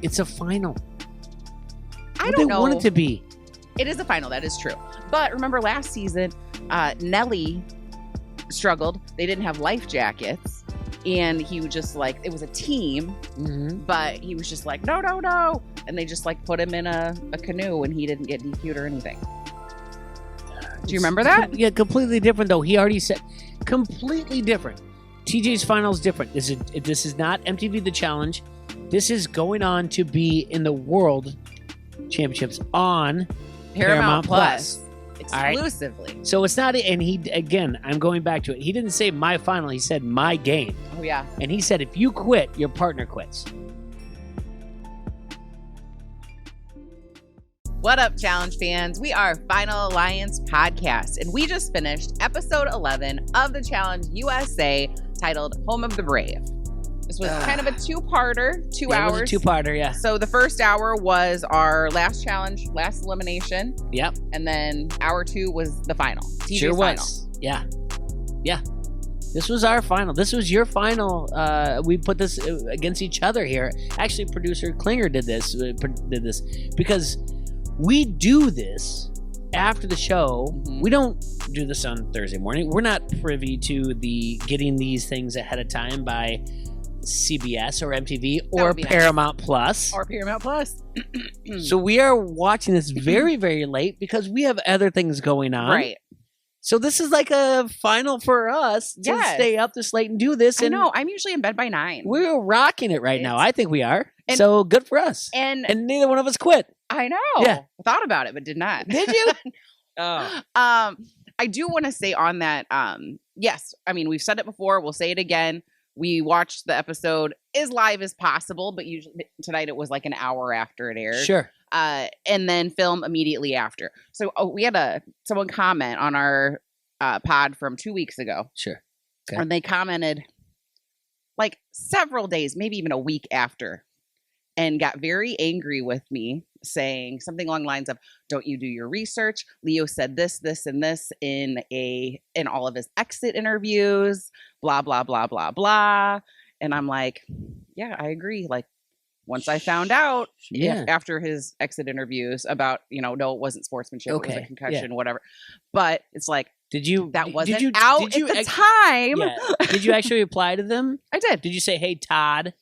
It's a final. I don't know. They want it to be. It is a final. That is true. But remember last season, Nelly struggled. They didn't have life jackets. And he was just like, it was a team, but he was just like, no. And they just like put him in a canoe and he didn't get DQ'd or anything. Do you remember that? Yeah, completely different though. He already said completely different. TJ's final is different. This is not MTV The Challenge. This is going on to be in the World Championships on Paramount Plus. Exclusively. Right? So it's not, and I'm going back to it. He didn't say my final, he said my game. Oh, yeah. And he said if you quit, your partner quits. What up, Challenge fans? We are Final Alliance Podcast, and we just finished episode 11 of the Challenge USA titled Home of the Brave. This was kind of a two-parter, 2 hours. It was a two-parter, yeah. So the first hour was our last challenge, last elimination. Yep. And then hour 2 was the final. TJ's sure final. was. Yeah. Yeah. This was our final. This was your final. We put this against each other here. Actually, producer Klinger did this because we do this after the show. Mm-hmm. We don't do this on Thursday morning. We're not privy to getting these things ahead of time by CBS or MTV or Paramount Plus. Or Paramount Plus. So we are watching this very, very late because we have other things going on. Right. So this is like a final for us to stay up this late and do this. And I know. I'm usually in bed by 9. We're rocking it right now. I think we are. So good for us. And neither one of us quit. I know. Yeah. I thought about it, but did not. Did you? Oh. I do want to say on that, yes. I mean, we've said it before. We'll say it again. We watched the episode as live as possible, but usually tonight it was like an hour after it aired. Sure. And then film immediately after. So we had someone comment on our pod from 2 weeks ago. Sure. Okay. And they commented like several days, maybe even a week after, and got very angry with me, saying something along the lines of, don't you do your research? Leo said this, and this in all of his exit interviews, blah, blah, blah, blah, blah. And I'm like, yeah, I agree. Like, once I found out after his exit interviews about, no, it wasn't sportsmanship, it was a concussion, whatever. But it's like, that wasn't out at the time. Yeah. Did you actually reply to them? I did. Did you say, hey, Todd,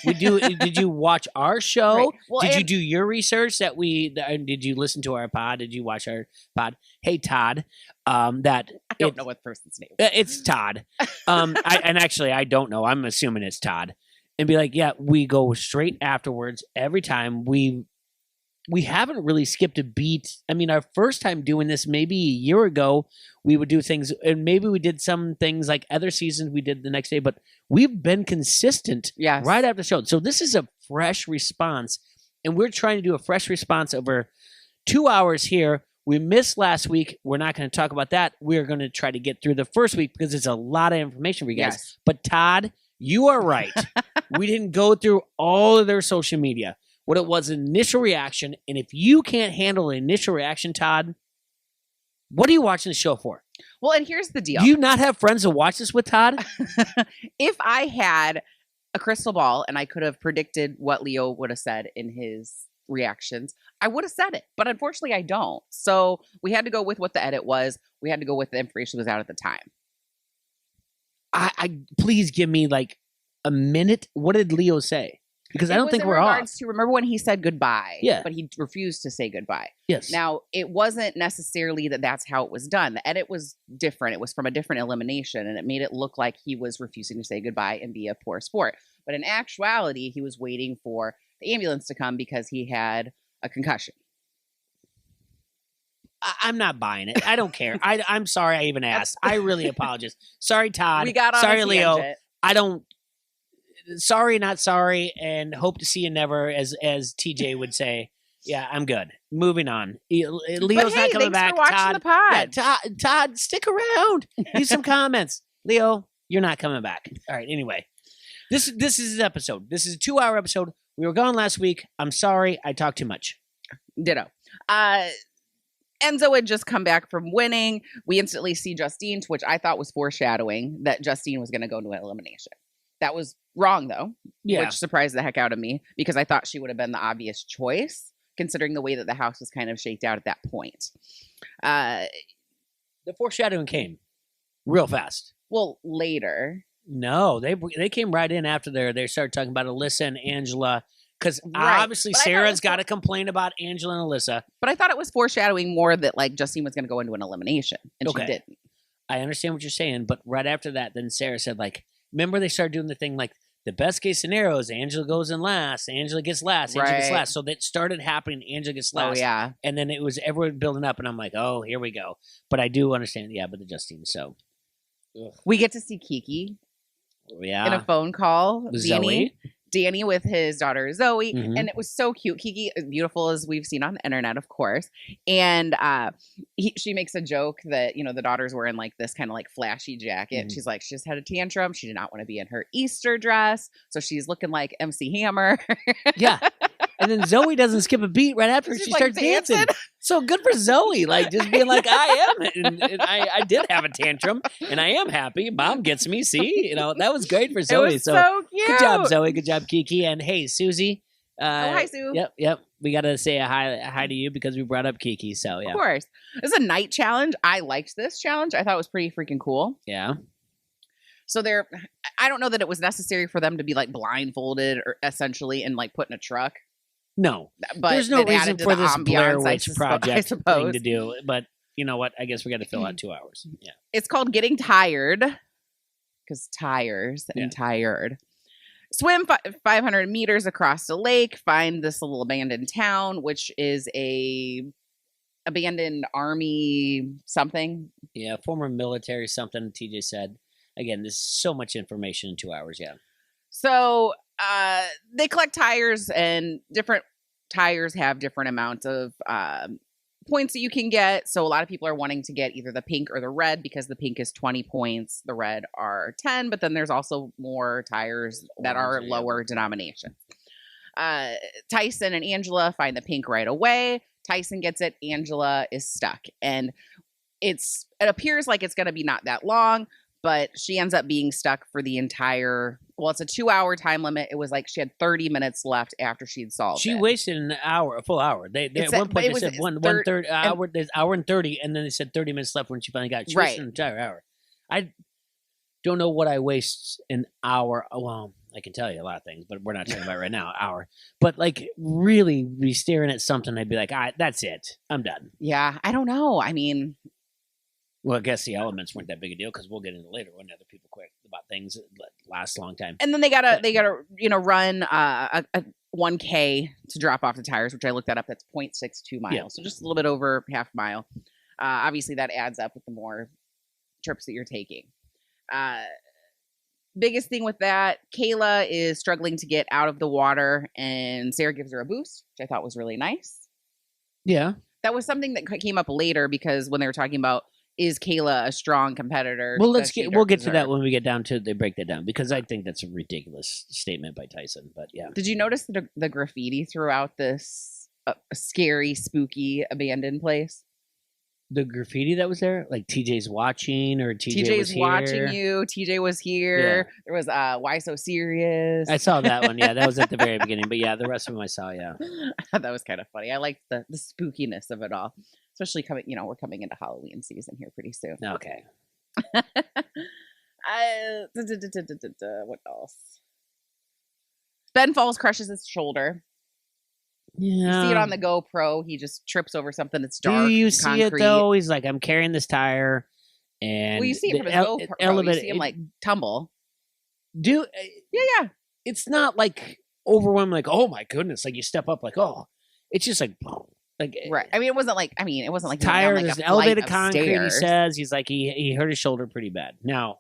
did you watch our show? Right. Well, did you do your research did you listen to our pod? Did you watch our pod? Hey, Todd, I don't know what the person's name. It's Todd. I don't know. I'm assuming it's Todd. And be like, yeah, we go straight afterwards every time. We haven't really skipped a beat. I mean, our first time doing this, maybe a year ago, we would do things, and maybe we did some things like other seasons we did the next day, but we've been consistent right after the show. So this is a fresh response, and we're trying to do a fresh response over 2 hours here. We missed last week. We're not going to talk about that. We're going to try to get through the first week because it's a lot of information for you guys. Yes. But Todd, you are right. We didn't go through all of their social media. What it was an initial reaction, and if you can't handle an initial reaction, Todd, what are you watching the show for? Well, and here's the deal. Do you not have friends to watch this with, Todd? If I had a crystal ball and I could have predicted what Leo would have said in his reactions, I would have said it. But unfortunately, I don't. So we had to go with what the edit was. We had to go with the information that was out at the time. I please give me like a minute. What did Leo say? Because I don't think we're off. Remember when he said goodbye? Yeah. But he refused to say goodbye. Yes. Now, it wasn't necessarily that's how it was done. The edit was different. It was from a different elimination, and it made it look like he was refusing to say goodbye and be a poor sport. But in actuality, he was waiting for the ambulance to come because he had a concussion. I'm not buying it. I don't care. I'm sorry I even asked. I really apologize. Sorry, Todd. We got on sorry, a Leo. tangent. I don't. Sorry, not sorry, and hope to see you never, as TJ would say. Yeah, I'm good. Moving on. Leo's not coming back. For watching the pod. Yeah, Todd, stick around. Leave some comments. Leo, you're not coming back. All right. Anyway, this is his episode. This is a 2-hour episode. We were gone last week. I'm sorry. I talked too much. Ditto. Enzo had just come back from winning. We instantly see Justine, which I thought was foreshadowing that Justine was going to go to an elimination. That was Wrong, though, Yeah. which surprised the heck out of me because I thought she would have been the obvious choice, considering the way that the house was kind of shaked out at that point. The foreshadowing came real fast. Well, later. No, they came right in after they started talking about Alyssa and Angela. Because Right. obviously But I thought it Sarah's was got to complain about Angela and Alyssa. But I thought it was foreshadowing more that like Justine was going to go into an elimination, and Okay. she didn't. I understand what you're saying, but right after that, then Sarah said, like, remember they started doing the thing like the best case scenario is Angela goes in last, Angela gets last, Angela gets Right. last. So that started happening, Angela gets Oh last. yeah. And then it was everyone building up, and I'm like, oh, here we go. But I do understand, yeah, but the Justine, so. Ugh. We get to see Kiki Yeah. in a phone call. With Zoe. Danny with his daughter Zoe, Mhm. and it was so cute. Kiki is beautiful as we've seen on the internet, of course. And she makes a joke that the daughter's wearing like this kind of like flashy jacket. Mhm. She's like, she just had a tantrum. She did not want to be in her Easter dress, so she's looking like MC Hammer. Yeah. And then Zoe doesn't skip a beat right after She's, she like, starts dancing. So good for Zoe. Like just being like, I am. And I did have a tantrum and I am happy. Mom gets me. See, that was great for Zoe. It was so cute. Good job, Zoe. Good job, Kiki. And hey, Susie. Hi, Sue. Yep. We got to say a hi to you because we brought up Kiki. So yeah. Of course. This is a night challenge. I liked this challenge. I thought it was pretty freaking cool. Yeah. So I don't know that it was necessary for them to be like blindfolded or essentially and like put in a truck. No, But there's no it reason added to for the this Blair ambiance, I Witch project thing suppose. to do. But you know what? I guess we got to fill out 2 hours. Yeah. It's called Getting Tired because tires and tired. Swim 500 meters across the lake, find this little abandoned town, which is a abandoned army something. Yeah, former military something, TJ said. Again, there's so much information in 2 hours, yeah. So they collect tires, and different tires have different amounts of points that you can get. So a lot of people are wanting to get either the pink or the red because the pink is 20 points, the red are 10, but then there's also more tires that are lower denomination. Tyson and Angela find the pink right away. Tyson gets it. Angela is stuck. And it appears like it's going to be not that long, but she ends up being stuck for the entire, it's a 2-hour time limit. It was like she had 30 minutes left after she'd solved it. She wasted a full hour. They at one point they said one third hour, there's hour and 30, and then they said 30 minutes left when she finally got it. She wasted an entire hour. I don't know what I waste an hour. Well, I can tell you a lot of things, but we're not talking about right now, hour. But like really be staring at something, I'd be like, all right, that's it. I'm done. Yeah, I don't know. I mean, well, I guess the elements weren't that big a deal because we'll get into later when other people quit about things that last a long time. And then they gotta run a 1K to drop off the tires, which I looked that up. That's 0.62 miles, so just a little bit over half mile. Obviously, that adds up with the more trips that you're taking. Biggest thing with that, Kayla is struggling to get out of the water, and Sarah gives her a boost, which I thought was really nice. Yeah, that was something that came up later because when they were talking about, is Kayla a strong competitor? Well, we'll get to that when we get down to they break that down because I think that's a ridiculous statement by Tyson. But yeah, did you notice the graffiti throughout this scary, spooky, abandoned place? The graffiti that was there, like TJ's watching or TJ's watching you. TJ was here. Yeah. There was Why So Serious? I saw that one. Yeah, that was at the very beginning. But yeah, the rest of them I saw. Yeah, I thought that was kind of funny. I liked the spookiness of it all. Especially we're coming into Halloween season here pretty soon. Okay. What else? Ben Falls crushes his shoulder. Yeah. You see it on the GoPro. He just trips over something that's dark. Do you see concrete. it though? He's like, I'm carrying this tire, and you see it from his GoPro. You see him like tumble. Yeah. It's not like overwhelming. Like, oh my goodness! Like you step up, like it's just like. Right. I mean, it wasn't like tire. Like there's elevated concrete. Stairs. He says he's like he hurt his shoulder pretty bad. Now,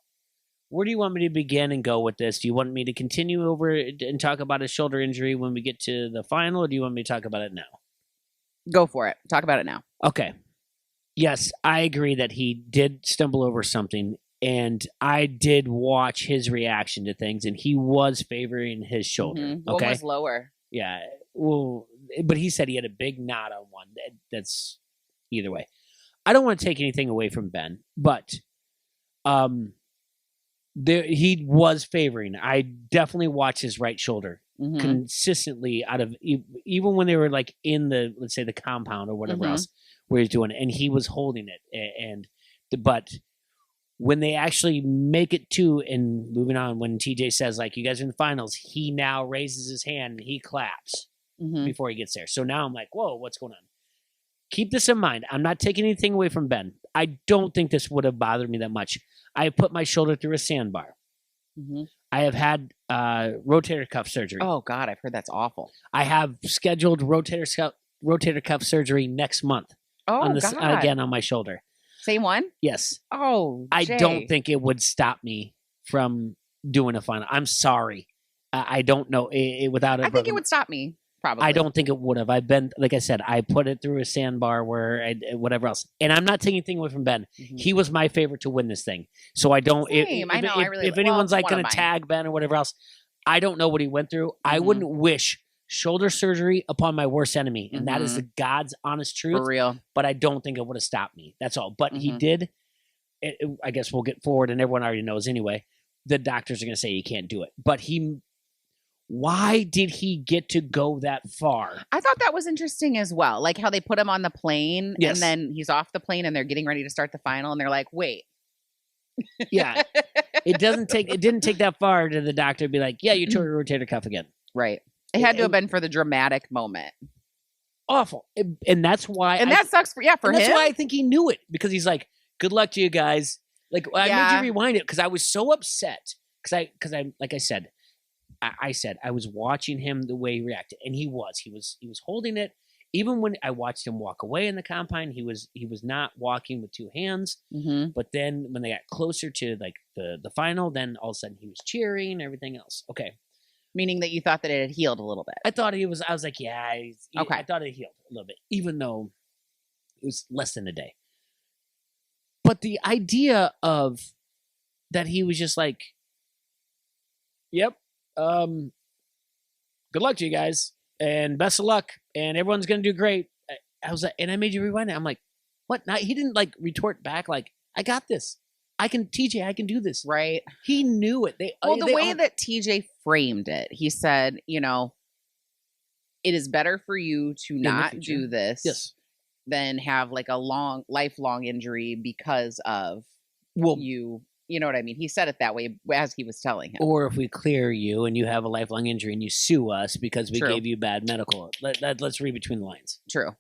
where do you want me to begin and go with this? Do you want me to continue over and talk about his shoulder injury when we get to the final, or do you want me to talk about it now? Go for it. Talk about it now. Okay. Yes, I agree that he did stumble over something, and I did watch his reaction to things, and he was favoring his shoulder. Mm-hmm. Okay, one was lower. Yeah. Well, but he said he had a big knot on one. That's either way. I don't want to take anything away from Ben, but he was favoring. I definitely watched his right shoulder Mhm. consistently out of even when they were like in the, let's say, the compound or whatever Mhm. else where he's doing it, and he was holding it. But when they actually make it to, and moving on, when TJ says like, you guys are in the finals, he now raises his hand and he claps Mhm. before he gets there. So now I'm like, whoa, what's going on? Keep this in mind. I'm not taking anything away from Ben. I don't think this would have bothered me that much. I put my shoulder through a sandbar. Mhm. I have had rotator cuff surgery. Oh God, I've heard that's awful. I have scheduled rotator cuff surgery next month Oh God. again on my shoulder. Same one? Yes. Oh, I Jay. don't think it would stop me from doing a final. I'm sorry. I don't know. Without it, I think it would stop me. Probably. I don't think it would have. I've been, like I said, I put it through a sandbar whatever else. And I'm not taking anything away from Ben. Mhm. He was my favorite to win this thing. So I don't, Same. I know. I really. if anyone's well, like going to tag Ben or whatever else, I don't know what he went through. I wouldn't wish shoulder surgery upon my worst enemy. And that is the God's honest truth. For real. But I don't think it would have stopped me. That's all. But he did. I guess we'll get forward, and everyone already knows anyway. The doctors are going to say he can't do it. But why did he get to go that far? I thought that was interesting as well. Like how they put him on the plane Yes. and then he's off the plane and they're getting ready to start the final and they're like, wait. Yeah. It didn't take that far to the doctor be like, yeah, you tore your rotator cuff again. Right. It had to have been for the dramatic moment. Awful. And that's why. And that sucks for him. That's why I think he knew it, because he's like, good luck to you guys. Like, I made you rewind it because I was so upset. Because I, like I said, I was watching him the way he reacted, and he was holding it. Even when I watched him walk away in the combine, he was not walking with two hands. Mm-hmm. But then when they got closer to like the final, then all of a sudden he was cheering and everything else. Okay. Meaning that you thought that it had healed a little bit. I was like, yeah. Okay. I thought it healed a little bit, even though it was less than a day. But the idea of that he was just like, yep, good luck to you guys, and best of luck, and everyone's gonna do great. I was like, and I made you rewind it. I'm like, what? Not, he didn't like retort back like, I got this. I can do this. Right. He knew it. The way that TJ framed it, he said, it is better for you to not do this than have like a lifelong injury because of you. You know what I mean? He said it that way as he was telling him. Or if we clear you and you have a lifelong injury and you sue us because we gave you bad medical. Let's read between the lines. True.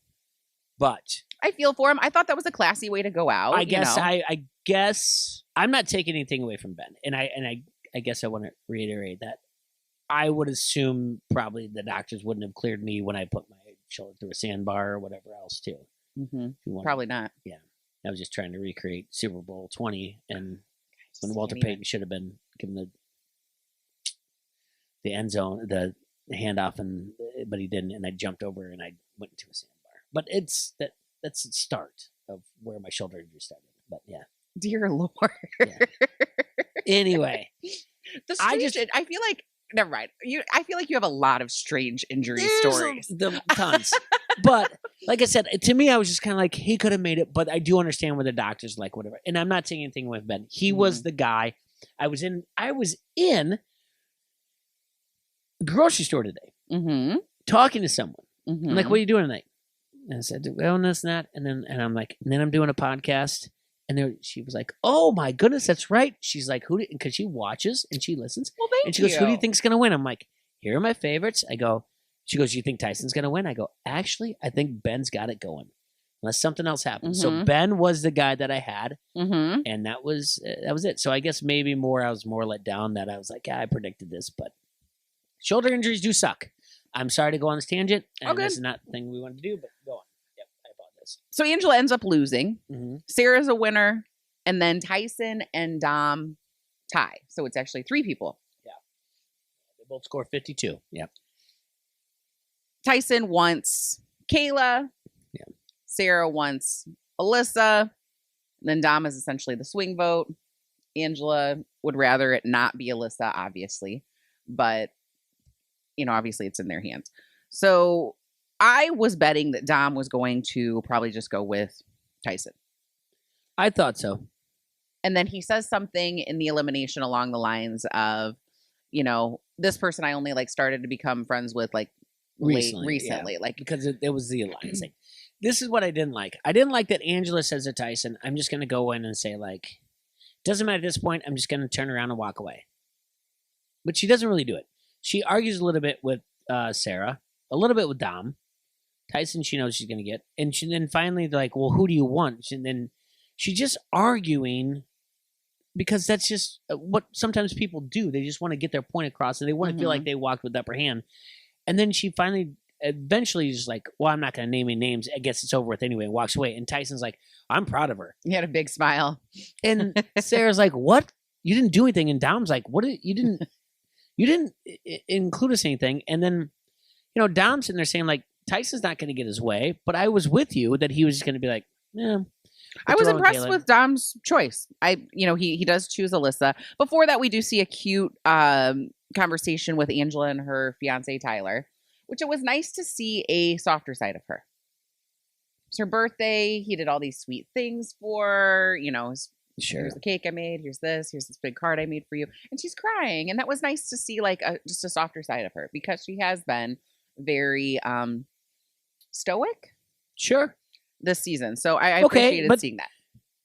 But I feel for him. I thought that was a classy way to go out. I guess I'm not taking anything away from Ben. And I guess I want to reiterate that I would assume probably the doctors wouldn't have cleared me when I put my shoulder through a sandbar or whatever else too. Mm-hmm. Probably not. Yeah. I was just trying to recreate Super Bowl 20 and when Walter Payton should have been given the end zone, the handoff, but he didn't, and I jumped over and I went into a sandbar. But that's the start of where my shoulder injury started. But yeah, dear Lord. Yeah. Anyway, I feel like never mind. I feel like you have a lot of strange injury stories. Tons. But like I said, to me, I was just kind of like, he could have made it, but I do understand where the doctor's like, whatever. And I'm not saying anything with Ben. He was the guy. I was in the grocery store today, talking to someone. I'm like, what are you doing tonight? And I said, well, that's not. And I'm like, and then I'm doing a podcast. And she was like, oh my goodness, that's right. She's like, because she watches and she listens. Well, thank you. And she goes, who do you think's going to win? I'm like, here are my favorites. She goes, you think Tyson's going to win? I go, actually, I think Ben's got it going, unless something else happens. So Ben was the guy that I had, and that was it. So I guess maybe I was more let down that I was like, yeah, I predicted this, but shoulder injuries do suck. I'm sorry to go on this tangent, and this is not the thing we wanted to do, but go on. Yep, I apologize. So Angela ends up losing. Sarah's a winner, and then Tyson and Dom tie. So it's actually 3 people. Yeah, they both score 52. Yep. Tyson wants Kayla. Yeah. Sarah wants Alyssa. Then Dom is essentially the swing vote. Angela would rather it not be Alyssa, obviously. But, obviously it's in their hands. So I was betting that Dom was going to probably just go with Tyson. I thought so. And then he says something in the elimination along the lines of, this person I only like started to become friends with like recently. Yeah. Like, because it was the alliance thing. This is what I didn't like. I didn't like that Angela says to Tyson, I'm just going to go in and say, like, doesn't matter at this point. I'm just going to turn around and walk away. But she doesn't really do it. She argues a little bit with Sarah, a little bit with Dom. Tyson, she knows she's going to get. And then finally, they're like, well, who do you want? And then she's just arguing because that's just what sometimes people do. They just want to get their point across, and they want to feel like they walked with the upper hand. And then she eventually is like, well, I'm not going to name any names. I guess it's over with anyway, and walks away. And Tyson's like, I'm proud of her. He had a big smile. And Sarah's like, what? You didn't do anything. And Dom's like, what? You didn't include us in anything. And then, Dom's sitting there saying, like, Tyson's not going to get his way, but I was with you that he was just going to be like, yeah. I was impressed with Dom's choice. He does choose Alyssa. Before that, we do see a cute conversation with Angela and her fiance Tyler, which it was nice to see a softer side of her. It's her birthday. He did all these sweet things for her. Here's the cake I made. Here's this big card I made for you. And she's crying. And that was nice to see, like, just a softer side of her, because she has been very stoic. Sure. This season. So I appreciated seeing that.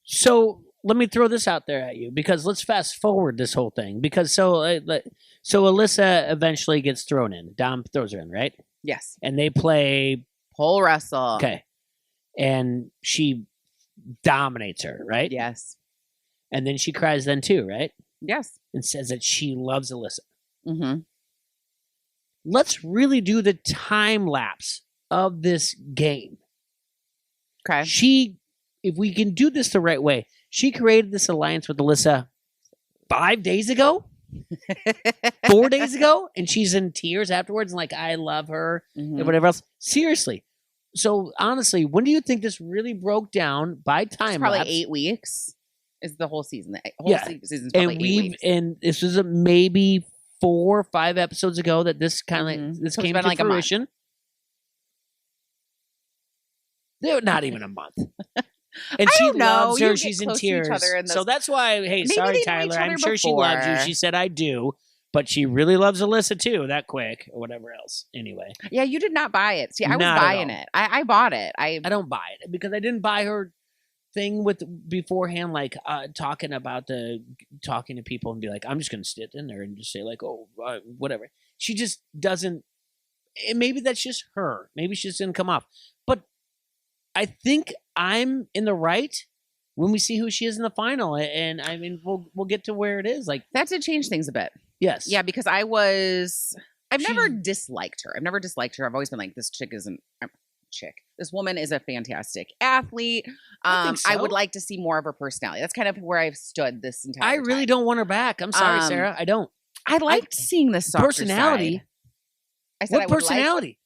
So let me throw this out there at you, because let's fast forward this whole thing. Because so Alyssa eventually gets thrown in. Dom throws her in, right? Yes. And they play pole wrestle. Okay. And she dominates her, right? Yes. And then she cries then too, right? Yes. And says that she loves Alyssa. Mm-hmm. Let's really do the time lapse of this game. Okay. If we can do this the right way, she created this alliance with Alyssa 5 days ago, 4 days ago, and she's in tears afterwards and like, I love her and whatever else. Seriously. So honestly, when do you think this really broke down by time? It's probably lapse? 8 weeks is the whole season. The whole season's probably 8 weeks. And this was maybe 4 or 5 episodes ago that this kind of this came to like fruition. Not even a month. And she loves her. She's in tears. So that's why, hey, sorry, Tyler. I'm sure she loves you. She said, I do. But she really loves Alyssa, too, that quick, or whatever else. Anyway. Yeah, you did not buy it. See, I was buying it. I bought it. I don't buy it because I didn't buy her thing with beforehand, like talking to people and be like, I'm just going to sit in there and just say, like, oh, whatever. She just doesn't. Maybe that's just her. Maybe she just didn't come off. But I think I'm in the right when we see who she is in the final, and I mean, we'll get to where it is. Like that did change things a bit. Yes, yeah, because I've never disliked her. I've always been like, this this woman is a fantastic athlete. I would like to see more of her personality. That's kind of where I've stood this entire time. I really don't want her back. I'm sorry, Sarah. I don't. I liked seeing this personality. Side. I said, what personality?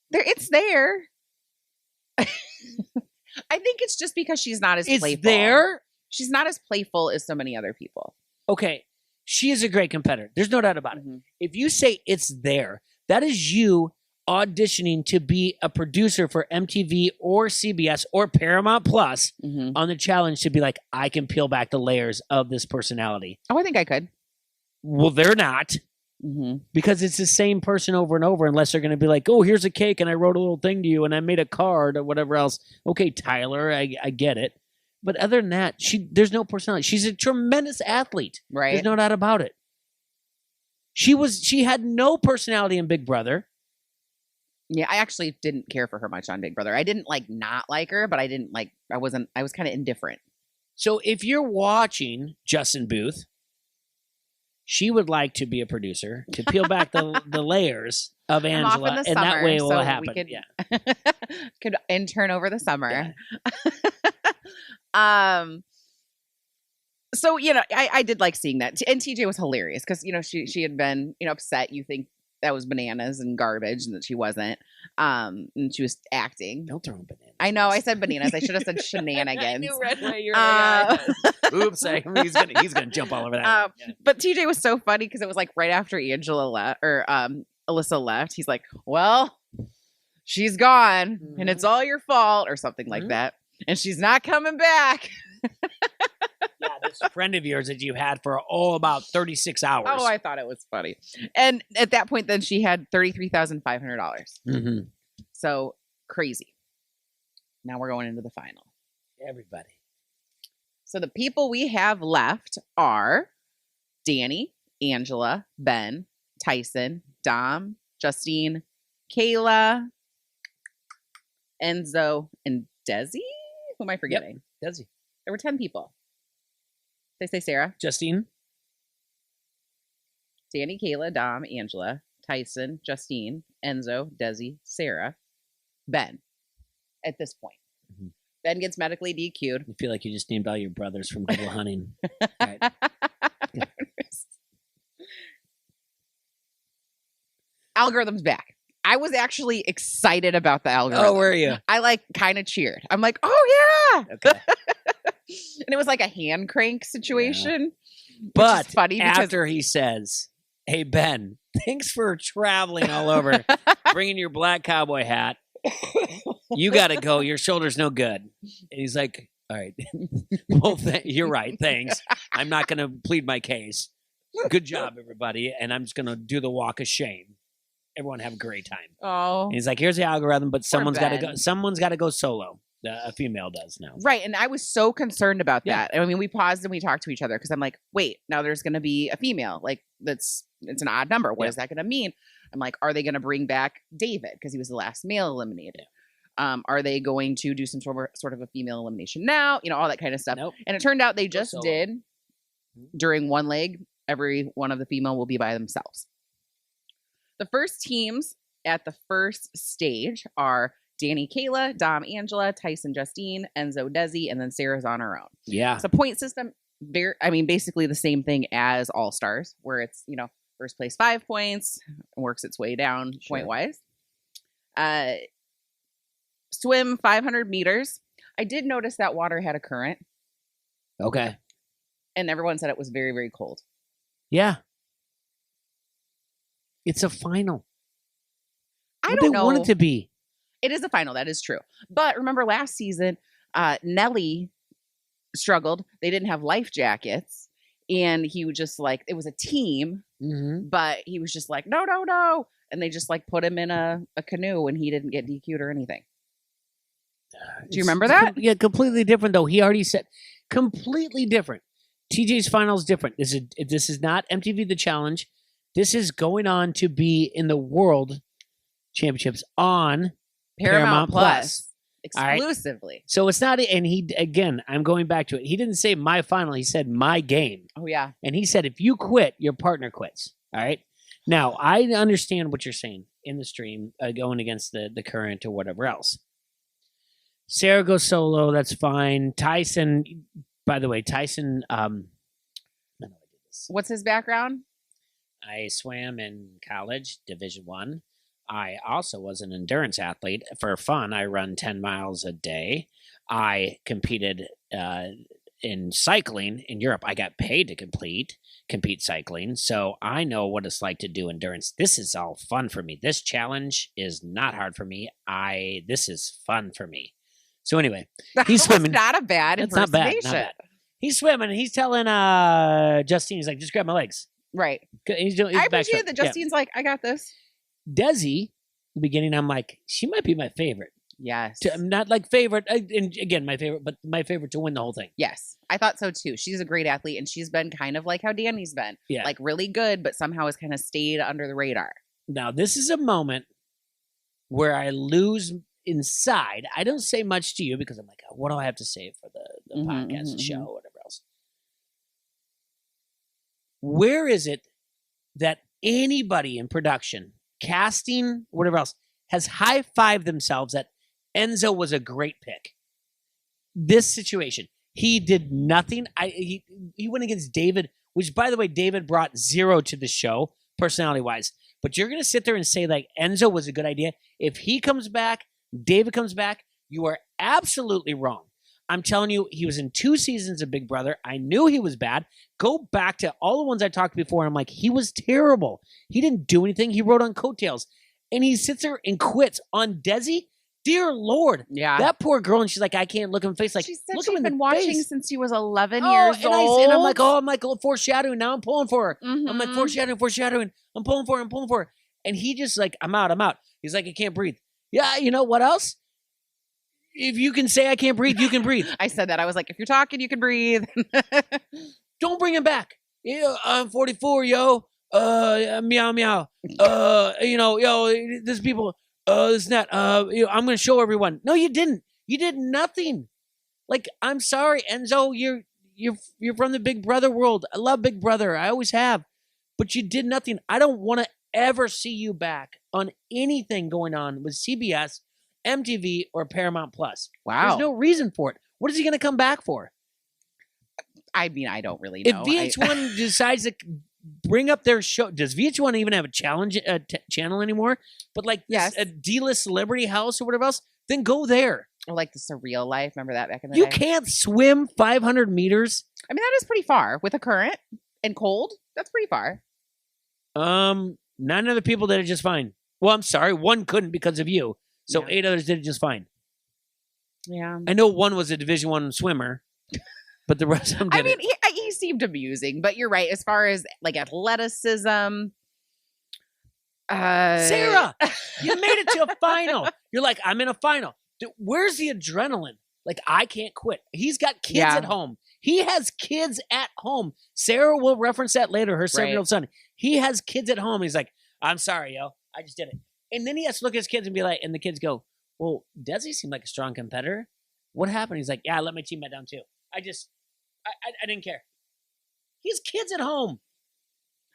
It's there. I think it's just because she's not as playful. It's there? She's not as playful as so many other people. Okay. She is a great competitor. There's no doubt about it. If you say it's there, that is you auditioning to be a producer for MTV or CBS or Paramount Plus on the challenge to be like, I can peel back the layers of this personality. Oh, I think I could. Well, they're not. Because it's the same person over and over, unless they're going to be like, oh, here's a cake and I wrote a little thing to you and I made a card or whatever else. Okay, Tyler, I get it. But other than that, there's no personality. She's a tremendous athlete. Right. There's no doubt about it. She had no personality in Big Brother. Yeah, I actually didn't care for her much on Big Brother. I didn't not like her, but I was kind of indifferent. So if you're watching Justin Booth, she would like to be a producer to peel back the layers of Angela, and that way it will happen. Could intern over the summer. Yeah. So I did like seeing that, and TJ was hilarious because she had been upset. You think that was bananas and garbage, and that she wasn't. And she was acting. Don't throw bananas. I know. I said bananas. I should have said shenanigans. I knew right away you're right. Oops! He's gonna jump all over that. But TJ was so funny because it was like right after Angela left or Alyssa left. He's like, "Well, she's gone, and it's all your fault," or something like that. And she's not coming back. Yeah, this friend of yours that you had for about 36 hours. Oh, I thought it was funny. And at that point, then she had $33,500. Mm-hmm. So crazy. Now we're going into the final. Everybody. So the people we have left are Danny, Angela, Ben, Tyson, Dom, Justine, Kayla, Enzo, and Desi? Who am I forgetting? Yep, Desi. There were 10 people. Did I say Sarah? Justine. Danny, Kayla, Dom, Angela, Tyson, Justine, Enzo, Desi, Sarah, Ben. At this point. Mm-hmm. Ben gets medically DQ'd. You feel like you just named all your brothers from Good Will Hunting. Right. Algorithm's back. I was actually excited about the algorithm. Oh, were you? I kind of cheered. I'm like, oh yeah. Okay. And it was like a hand crank situation. Yeah. But funny after he says, "Hey Ben, thanks for traveling all over, bringing your black cowboy hat. You got to go. Your shoulder's no good." And he's like, "All right, well, you're right. Thanks. I'm not going to plead my case. Good job, everybody. And I'm just going to do the walk of shame. Everyone have a great time." Oh, and he's like, "Here's the algorithm, but someone's got to go. Someone's got to go solo. A female does now." Right. And I was so concerned about that. I mean, we paused and we talked to each other because I'm like, wait, now there's going to be a female. Like it's an odd number. What is that going to mean? I'm like, are they going to bring back David because he was the last male eliminated? Are they going to do some sort of a female elimination now? You know, all that kind of stuff. Nope. And it turned out they just did during one leg. Every one of the female will be by themselves. The first teams at the first stage are Danny, Kayla, Dom, Angela, Tyson, Justine, Enzo, Desi, and then Sarah's on her own. Yeah. So point system, basically the same thing as All Stars, where it's, first place 5 points, works its way down point wise. Swim 500 meters. I did notice that water had a current. Okay. And everyone said it was very, very cold. Yeah. It's a final. I don't know. Want it to be. It is a final. That is true. But remember last season, Nelly struggled. They didn't have life jackets. And he was just like, it was a team, but he was just like, no. And they just put him in a canoe and he didn't get DQ'd or anything. Do you remember that? Yeah, completely different though. He already said completely different. TJ's final is different. This is not MTV The Challenge. This is going on to be in the World Championships on Paramount Plus. Exclusively. Right? So it's not, and I'm going back to it. He didn't say my final. He said my game. Oh, yeah. And he said, if you quit, your partner quits. All right. Now, I understand what you're saying in the stream, going against the current or whatever else. Sarah goes solo. That's fine. Tyson, by the way, I don't know I did this. What's his background? I swam in college, Division I. I also was an endurance athlete. For fun, I run 10 miles a day. I competed in cycling in Europe. I got paid to compete cycling, so I know what it's like to do endurance. This is all fun for me. This challenge is not hard for me. This is fun for me. So anyway, he's swimming. Not a bad impersonation. Not bad. He's swimming. He's telling Justine, he's like, just grab my legs. Right. I appreciate that Justine's like, I got this. Desi, the beginning, I'm like, she might be my favorite. Yes. Not like favorite, and again, my favorite, but my favorite to win the whole thing. Yes. I thought so too. She's a great athlete, and she's been kind of like how Danny's been. Yeah. Like really good, but somehow has kind of stayed under the radar. Now, this is a moment where I lose inside. I don't say much to you because I'm like, oh, what do I have to say for the podcast, the show, whatever else? Where is it that anybody in production, casting, whatever else, has high-fived themselves that Enzo was a great pick? This situation, he did nothing. He went against David, which, by the way, David brought 0 to the show, personality-wise. But you're going to sit there and say, like, Enzo was a good idea. If he comes back, David comes back, you are absolutely wrong. I'm telling you, he was in 2 seasons of Big Brother. I knew he was bad. Go back to all the ones I talked before. I'm like, he was terrible. He didn't do anything. He rode on coattails. And he sits there and quits on Desi. Dear Lord. Yeah. That poor girl, and she's like, I can't look him in the face. Like, She said look she'd him in been the watching face. since she was 11 years and old. And I'm like, oh, I'm like, foreshadowing. Now I'm pulling for her. Mm-hmm. I'm like, foreshadowing. I'm pulling for her. And he just like, I'm out. He's like, I can't breathe. Yeah, you know what else? If you can say I can't breathe, you can breathe. I said that. I was like, if you're talking, you can breathe. Don't bring him back. Yeah, I'm 44, yo. Meow, meow. There's people. This and that. I'm gonna show everyone. No, you didn't. You did nothing. Like, I'm sorry, Enzo. You're from the Big Brother world. I love Big Brother. I always have. But you did nothing. I don't want to ever see you back on anything going on with CBS, MTV, or Paramount Plus. Wow. There's no reason for it. What is he going to come back for? I mean, I don't really know. If VH1 decides to bring up their show, does VH1 even have a challenge channel anymore? But like, yes, a D-list celebrity house or whatever else, then go there. Or like the Surreal Life. Remember that back in the day? day? You can't swim 500 meters. I mean, that is pretty far with a current and cold. That's pretty far. 9 other people did it just fine. Well, I'm sorry, 1 couldn't because of you. So 8 others did it just fine. Yeah, I know 1 was a Division I swimmer, but the rest of them did I mean, he seemed amusing, but you're right. As far as like athleticism, Sarah, you made it to a final. You're like, I'm in a final. Where's the adrenaline? Like, I can't quit. He's got kids at home. He has kids at home. Sarah will reference that later, her 7-year-old son. He has kids at home. He's like, I'm sorry, yo. I just did it. And then he has to look at his kids and be like, and the kids go, well, Desi seemed like a strong competitor. What happened? He's like, yeah, I let my teammate down too. I didn't care. He has kids at home.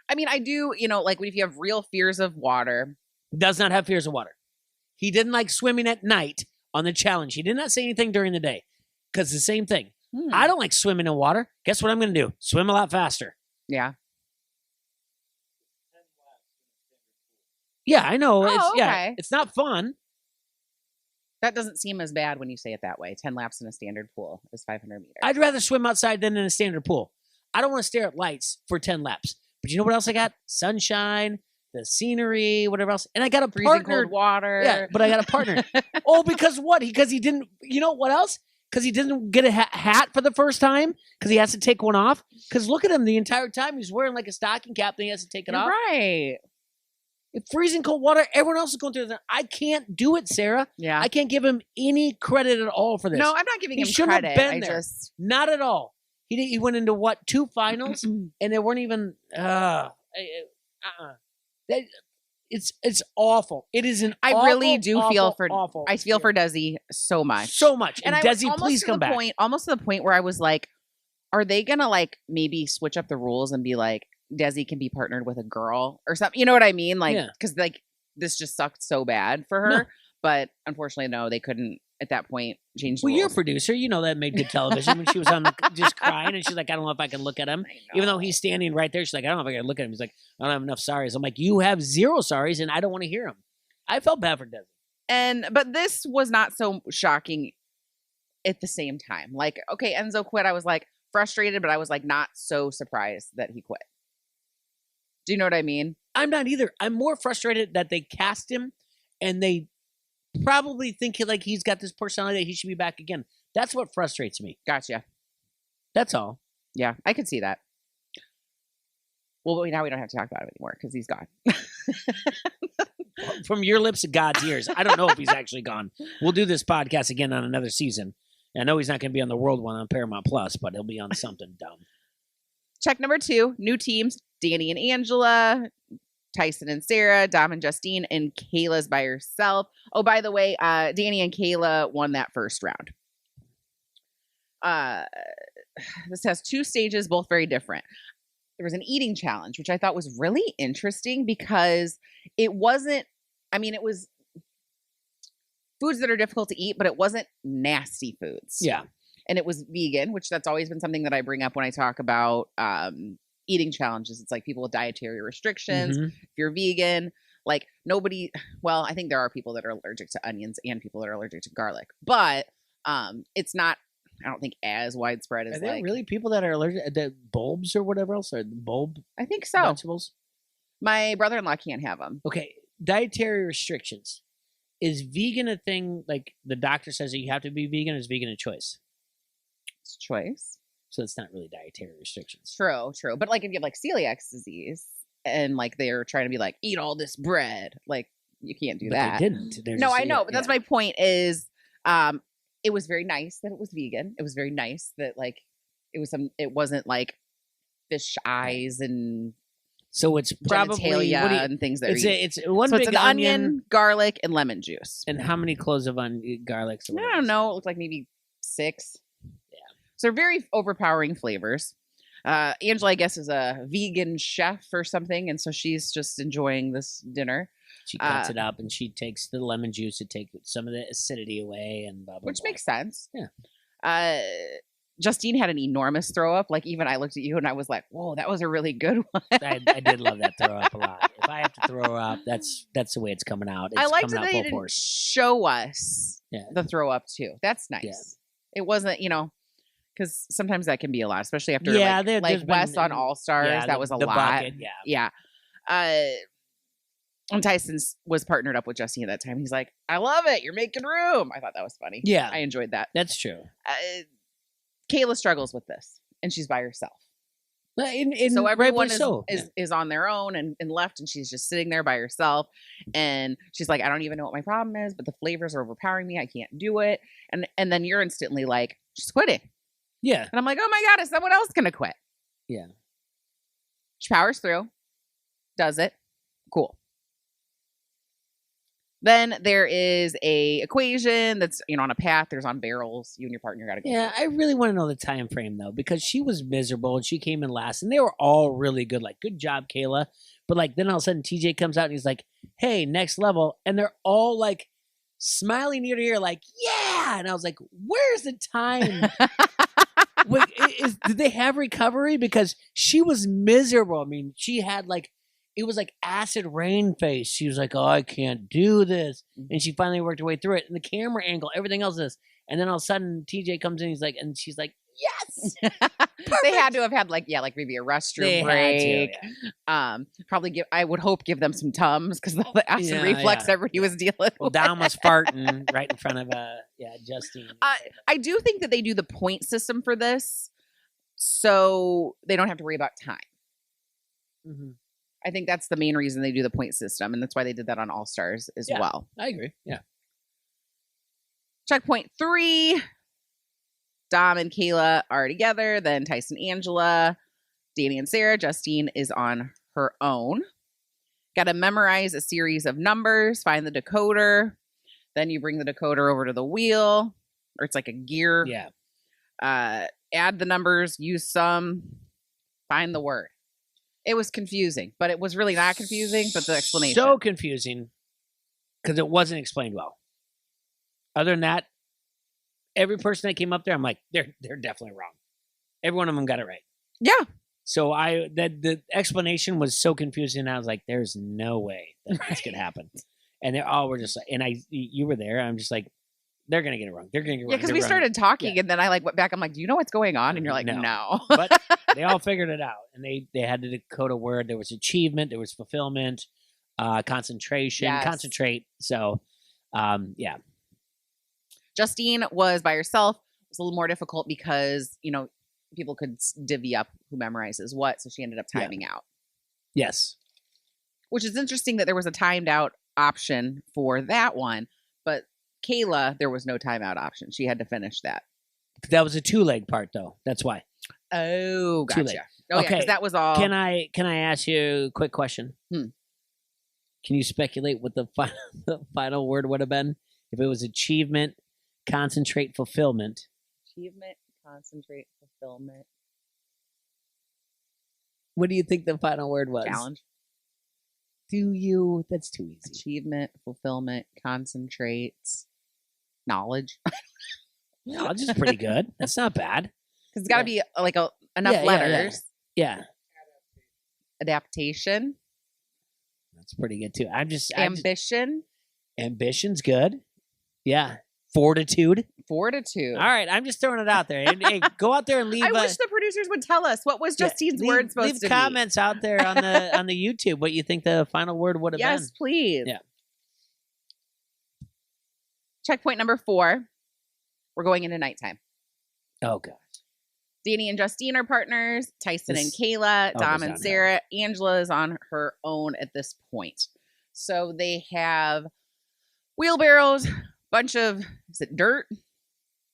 I mean, I do, like if you have real fears of water. Does not have fears of water. He didn't like swimming at night on the challenge. He did not say anything during the day because the same thing. I don't like swimming in water. Guess what I'm going to do? Swim a lot faster. Yeah. Yeah, I know. Okay. It's not fun. That doesn't seem as bad when you say it that way. 10 laps in a standard pool is 500 meters. I'd rather swim outside than in a standard pool. I don't want to stare at lights for 10 laps. But you know what else I got? Sunshine, the scenery, whatever else. And I got a freezing partner. Cold water. Yeah, but I got a partner. Because what? Because he didn't, you know what else? Because he didn't get a hat for the first time because he has to take one off. Because look at him the entire time. He's wearing like a stocking cap, then he has to take it off. Right. Freezing cold water, everyone else is going through that. I can't do it, Sarah. Yeah. I can't give him any credit at all for this. No, I'm not giving him credit. He shouldn't have been there. Not at all. He went into what, 2 finals? And they weren't even it's awful. It is an I awful, really do awful, feel for awful. I feel for Desi so much. So much. And Desi, please come back. Almost to the point where I was like, are they gonna like maybe switch up the rules and be like Desi can be partnered with a girl or something? You know what I mean? Like, because like this just sucked so bad for her. No. But unfortunately, no, they couldn't at that point change the rules. You're a producer. You know that made good television when she was on just crying and she's like, I don't know if I can look at him. Even though he's standing right there, she's like, I don't know if I can look at him. He's like, I don't have enough sorries. I'm like, you have 0 sorries and I don't want to hear them. I felt bad for Desi. But this was not so shocking at the same time. Like, okay, Enzo quit. I was like frustrated, but I was like not so surprised that he quit. Do you know what I mean? I'm not either. I'm more frustrated that they cast him and they probably think like he's got this personality that he should be back again. That's what frustrates me. Gotcha. That's all. Yeah, I could see that. Well, now we don't have to talk about it anymore because he's gone. From your lips to God's ears. I don't know if he's actually gone. We'll do this podcast again on another season. I know he's not going to be on the World one on Paramount Plus, but he'll be on something dumb. Check number 2, new teams, Danny and Angela, Tyson and Sarah, Dom and Justine, and Kayla's by herself. Oh, by the way, Danny and Kayla won that first round. This has 2 stages, both very different. There was an eating challenge, which I thought was really interesting because it wasn't, it was foods that are difficult to eat, but it wasn't nasty foods. Yeah. And it was vegan, which that's always been something that I bring up when I talk about eating challenges. It's like people with dietary restrictions. Mm-hmm. If you're vegan, like nobody, well, I think there are people that are allergic to onions and people that are allergic to garlic, but it's not, I don't think as widespread as are there really people that are allergic to bulbs or whatever else? Or bulb I think so. Vegetables? My brother-in-law can't have them. Okay. Dietary restrictions. is vegan a thing? Like the doctor says that you have to be vegan, or is vegan a choice? It's choice. So it's not really dietary restrictions. True. But like if you have like celiac disease and like they're trying to be like, eat all this bread, like you can't do that. They didn't. No, I know, but that's my point is it was very nice that it was vegan. It was very nice that like it wasn't like fish eyes and so it's probably genitalia and things that it's one big an onion, garlic, and lemon juice. And how many cloves of garlic? I don't know. It looked like maybe 6. Yeah. So they're very overpowering flavors. Angela, I guess, is a vegan chef or something, and so she's just enjoying this dinner. She cuts it up and she takes the lemon juice to take some of the acidity away and blah, blah, which blah. makes sense. Yeah. Justine had an enormous throw up. Like even I looked at you and I was like, "Whoa, that was a really good one." I did love that throw up a lot. If I have to throw up, that's the way it's coming out. It's I liked that they full didn't force. show us the throw up too. That's nice. Yeah. It wasn't, because sometimes that can be a lot, especially after like Wes on All Stars. That was a lot. Bucket, yeah. And Tyson was partnered up with Justine at that time. He's like, "I love it. You're making room." I thought that was funny. Yeah, I enjoyed that. That's true. Kayla struggles with this, and she's by herself. So everyone is on their own and left, and she's just sitting there by herself. And she's like, "I don't even know what my problem is, but the flavors are overpowering me. I can't do it." And then you're instantly like, "She's quitting." Yeah. And I'm like, "Oh my God, is someone else gonna quit?" Yeah. She powers through, does it. Cool. Then there is a equation that's on a path. There's on barrels. You and your partner got to go. Yeah, I really want to know the time frame though, because she was miserable and she came in last, and they were all really good. Like, good job, Kayla. But like, then all of a sudden, TJ comes out and he's like, "Hey, next level," and they're all like smiling ear to ear, like, "Yeah!" And I was like, "Where's the time?" Did they have recovery? Because she was miserable. I mean, she had like. It was like acid rain face. She was like, "Oh, I can't do this." And she finally worked her way through it. And the camera angle, everything else is. And then all of a sudden, TJ comes in. He's like, and she's like, "Yes." They had to have had like maybe a restroom break. Yeah. Probably I would hope give them some Tums because the acid reflux everybody was dealing with. Well, Dom was farting right in front of Justine. I do think that they do the point system for this, so they don't have to worry about time. Mm-hmm. I think that's the main reason they do the point system, and that's why they did that on All Stars as well. I agree. Yeah. Checkpoint 3. Dom and Kayla are together. Then Tyson, Angela, Danny, and Sarah. Justine is on her own. Got to memorize a series of numbers, find the decoder. Then you bring the decoder over to the wheel, or it's like a gear. Yeah. Add the numbers, use some, find the word. It was confusing, but it was really not confusing, but the explanation. So confusing because it wasn't explained well. Other than that, every person that came up there, I'm like, they're definitely wrong. Every one of them got it right. Yeah. So the explanation was so confusing. I was like, there's no way that this could happen. And they all were just like, and you were there. I'm just like, they're going to get it wrong. They're going to get it wrong. Yeah, because we started talking and then I went back. I'm like, "Do you know what's going on?" And you're like, no. But they all figured it out. And they had to decode a word. There was achievement. There was fulfillment, concentration, concentrate. So, yeah. Justine was by herself. It was a little more difficult because, people could divvy up who memorizes what. So she ended up timing out. Yes. Which is interesting that there was a timed out option for that one. But Kayla, there was no timeout option. She had to finish that. That was a 2-leg part, though. That's why. Oh, gotcha. 2-leg. Oh, okay. That was all. Can I ask you a quick question? Can you speculate what the final word would have been if it was achievement, concentrate, fulfillment? Achievement, concentrate, fulfillment. What do you think the final word was? Challenge. Do you? That's too easy. Achievement, fulfillment, concentrate, knowledge. Knowledge is pretty good. That's not bad. Because it's got to be like enough letters. Yeah. Adaptation. That's pretty good too. Ambition. Ambition's good. Yeah. Fortitude. All right, I'm just throwing it out there. Hey, go out there and leave. I wish the producers would tell us what was Justine's word supposed to be. Leave comments out there on the YouTube what you think the final word would have been. Yes, please. Yeah. Checkpoint number 4. We're going into nighttime. Oh god. Danny and Justine are partners. Tyson and Kayla. Dom and Sarah. Angela is on her own at this point. So they have wheelbarrows, bunch of, is it dirt?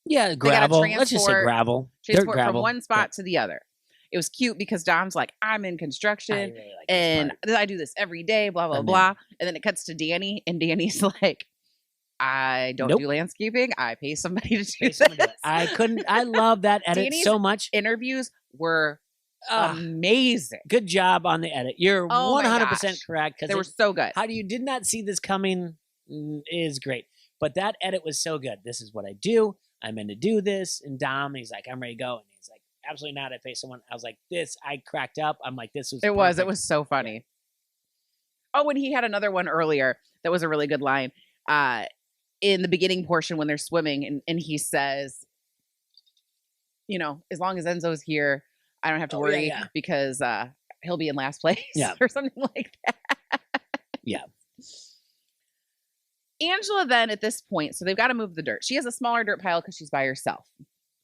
Yeah, gravel. Let's just say gravel. Dirt gravel. From one spot to the other. It was cute because Dom's like, I'm in construction I really like and I do this every day, blah, blah, blah. And then it cuts to Danny and Danny's like, I don't do landscaping. I pay somebody to do this. I love that edit Danny's so much. Interviews were amazing. Good job on the edit. You're 100% correct. They were so good. How you did not see this coming is great. But that edit was so good. This is what I do. I'm in to do this. And Dom, he's like, I'm ready to go. And he's like, absolutely not. I pay someone. I was like, this. I cracked up. I'm like, this was perfect. It was so funny. Oh, and he had another one earlier that was a really good line. In the beginning portion when they're swimming, and he says, you know, as long as Enzo's here, I don't have to worry because he'll be in last place or something like that. Yeah. Angela then at this point, so they've got to move the dirt. She has a smaller dirt pile because she's by herself.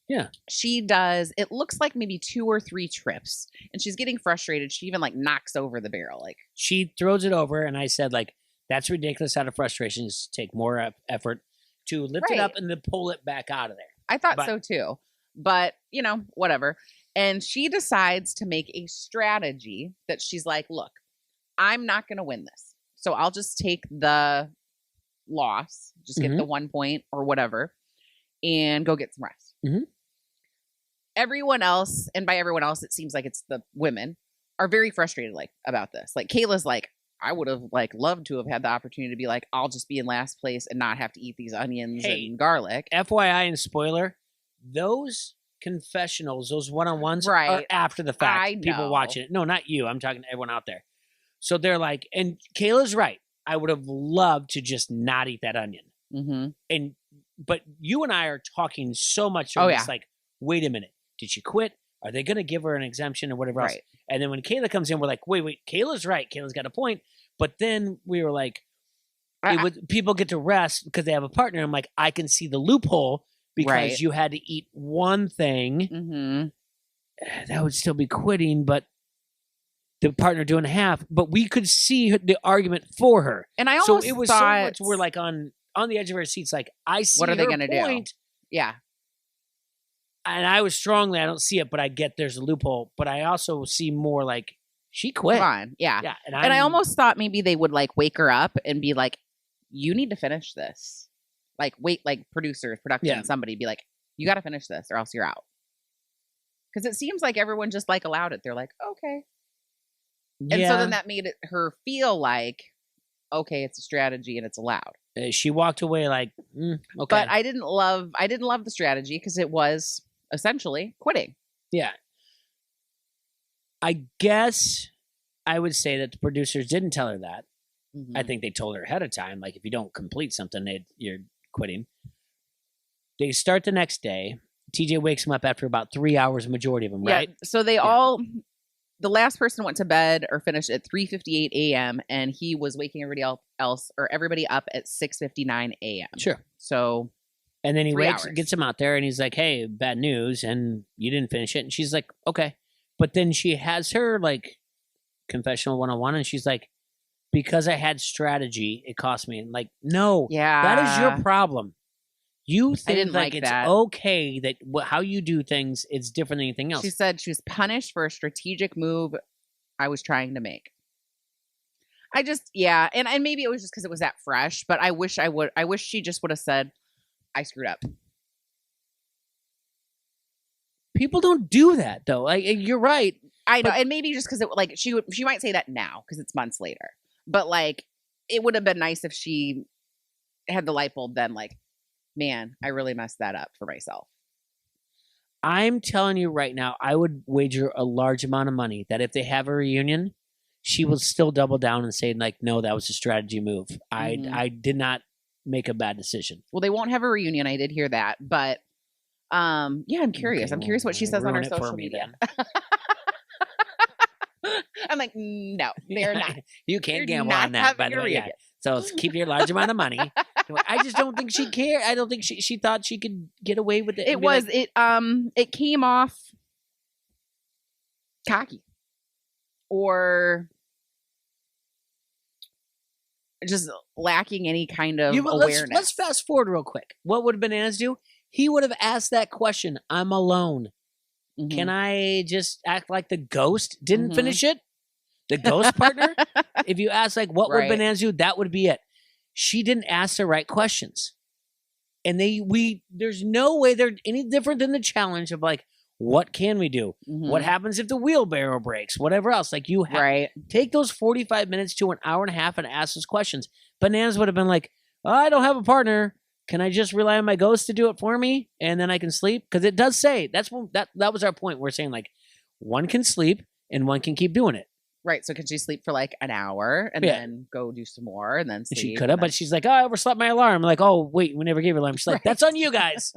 Yeah. She does, it looks like maybe 2 or 3 trips, and she's getting frustrated. She even like knocks over the barrel. Like she throws it over, and I said, like, that's ridiculous out of frustration. Just take more effort to lift it up and then pull it back out of there. I thought so too. But, you know, whatever. And she decides to make a strategy that she's like, look, I'm not going to win this. So I'll just take the loss, just get the 1 point or whatever, and go get some rest. Mm-hmm. Everyone else, and by everyone else, it seems like it's the women, are very frustrated like about this. Like Kayla's like, I would have like loved to have had the opportunity to be like, I'll just be in last place and not have to eat these onions and garlic. FYI and spoiler, those confessionals, those one-on-ones are after the fact. People watching it. No, not you. I'm talking to everyone out there. So they're like, and Kayla's right. I would have loved to just not eat that onion. Mm-hmm. But you and I are talking so much. So it's like, wait a minute. Did she quit? Are they going to give her an exemption or whatever else? And then when Kayla comes in, we're like, wait, Kayla's right. Kayla's got a point. But then we were like, people get to rest because they have a partner. I'm like, I can see the loophole because you had to eat one thing. Mm-hmm. That would still be quitting, but the partner doing half. But we could see the argument for her. And I almost so so much we're like on the edge of our seats. Like, I see what are they going to do? Yeah. And I was strongly, I don't see it, but I get there's a loophole. But I also see more like she quit. Come on. Yeah. And I almost thought maybe they would like wake her up and be like, you need to finish this. Like, wait, like producers, production, somebody be like, you got to finish this or else you're out. Because it seems like everyone just like allowed it. They're like, okay. And so then that made her feel like, okay, it's a strategy and it's allowed. She walked away like, okay. But I didn't love the strategy because it was essentially quitting. Yeah. I guess I would say that the producers didn't tell her that. Mm-hmm. I think they told her ahead of time, like, if you don't complete something, you're quitting. They start the next day. TJ wakes him up after about 3 hours, majority of them, right? So they all, the last person went to bed or finished at 3:58 a.m. and he was waking everybody up at 6:59 a.m. Sure. So, and then he gets him out there, and he's like, "Hey, bad news, and you didn't finish it." And she's like, "Okay," but then she has her like confessional 101, and she's like, "Because I had strategy, it cost me." And like, no, that is your problem. You think like it's okay that how you do things is different than anything else. She said she was punished for a strategic move I was trying to make. I just, and maybe it was just because it was that fresh, but I wish she just would have said, I screwed up. People don't do that though. Like, you're right. I know, and maybe just because it like she might say that now because it's months later, but like it would have been nice if she had the light bulb then, like, man, I really messed that up for myself. I'm telling you right now, I would wager a large amount of money that if they have a reunion, she will still double down and say, like, no, that was a strategy move. Mm-hmm. I did not make a bad decision. Well, they won't have a reunion. I did hear that. But, I'm curious. Okay, I'm curious what she says on her social media. I'm like, no, they're not. You can't gamble on that, by the way. Yeah. So keep your large amount of money. I just don't think she cared. I don't think she thought she could get away with it. It was it came off cocky or just lacking any kind of awareness. Let's fast forward real quick. What would Bananas do? He would have asked that question. I'm alone. Mm-hmm. Can I just act like the ghost didn't finish it? The ghost partner? If you ask like what would Bananas do, that would be it. She didn't ask the right questions. And there's no way they're any different than the challenge of like, what can we do? Mm-hmm. What happens if the wheelbarrow breaks? Whatever else. Like you have take those 45 minutes to an hour and a half and ask those questions. Bananas would have been like, oh, I don't have a partner. Can I just rely on my ghost to do it for me? And then I can sleep? Because it does say, that was our point. We're saying like one can sleep and one can keep doing it. Right. So could she sleep for like an hour and then go do some more and then sleep? She could have, but she's like, oh, I overslept my alarm. I'm like, oh, wait, we never gave her alarm. She's like, that's on you guys.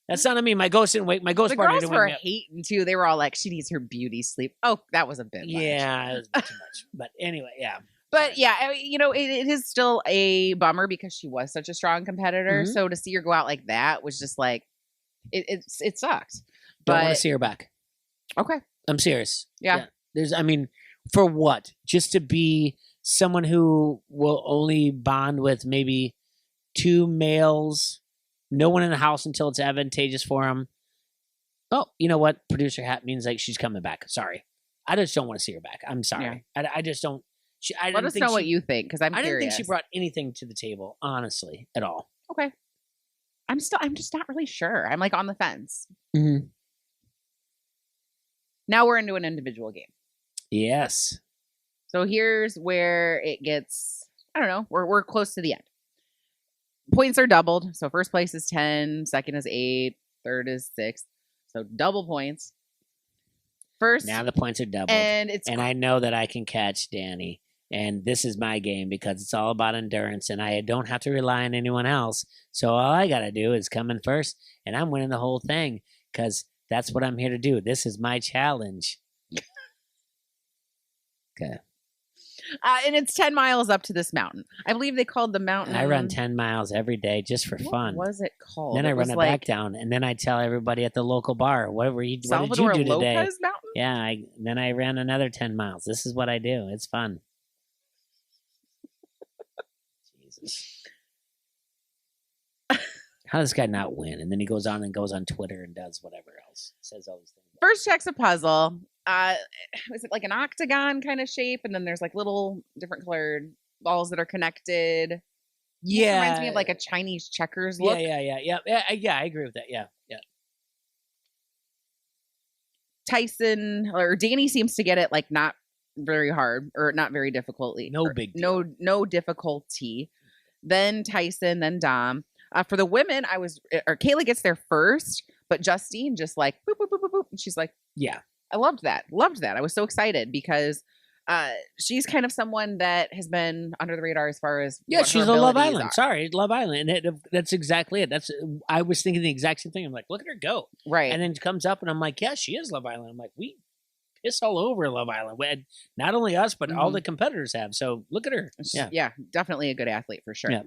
That's not on me. My ghost didn't wake. My ghost partner didn't wake me up. The girls were hating too. They were all like, she needs her beauty sleep. Oh, that was a bit much. Yeah, it was a bit too much. But anyway, yeah. But yeah, it is still a bummer because she was such a strong competitor. Mm-hmm. So to see her go out like that was just like, it sucked. Don't want to see her back. Okay. I'm serious. Yeah. For what? Just to be someone who will only bond with maybe two males, no one in the house until it's advantageous for them. Oh, you know what? Producer hat means like she's coming back. Sorry. I just don't want to see her back. I'm sorry. Yeah. I just don't. Let us know what you think, because I'm curious. I didn't think she brought anything to the table, honestly, at all. Okay. I'm just not really sure. I'm like on the fence. Mm-hmm. Now we're into an individual game. Yes. So here's where it gets, I don't know, we're close to the end. Points are doubled. So first place is 10, second is 8, third is 6. So double points. First. Now the points are doubled. And I know that I can catch Danny. And this is my game because it's all about endurance and I don't have to rely on anyone else. So all I got to do is come in first and I'm winning the whole thing because that's what I'm here to do. This is my challenge. Okay. And it's 10 miles up to this mountain. I believe they called the mountain. I run 10 miles every day just for fun. What was it called? Then I run it back down, and then I tell everybody at the local bar, what did you do today? Lopez Mountain? Yeah, then I ran another 10 miles. This is what I do. It's fun. Jesus. How does this guy not win? And then he goes on Twitter and does whatever else. Says all these things. First check's a puzzle. Was it like an octagon kind of shape? And then there's like little different colored balls that are connected. Yeah. It reminds me of like a Chinese checkers look. Yeah, I agree with that. Yeah. Tyson or Danny seems to get it like not very hard or not very difficultly. No difficulty. Then Tyson, then Dom. For the women, Kayla gets there first, but Justine just like boop, boop, boop, boop, boop. And she's like, yeah. I loved that. I was so excited because she's kind of someone that has been under the radar as far as she's a Love Island. Sorry, Love Island, and that's exactly it. I was thinking the exact same thing. I'm like, look at her go, right? And then it comes up, and I'm like, yeah, she is Love Island. I'm like, we piss all over Love Island. Not only us, but all the competitors have. So look at her. Yeah, definitely a good athlete for sure. Yeah.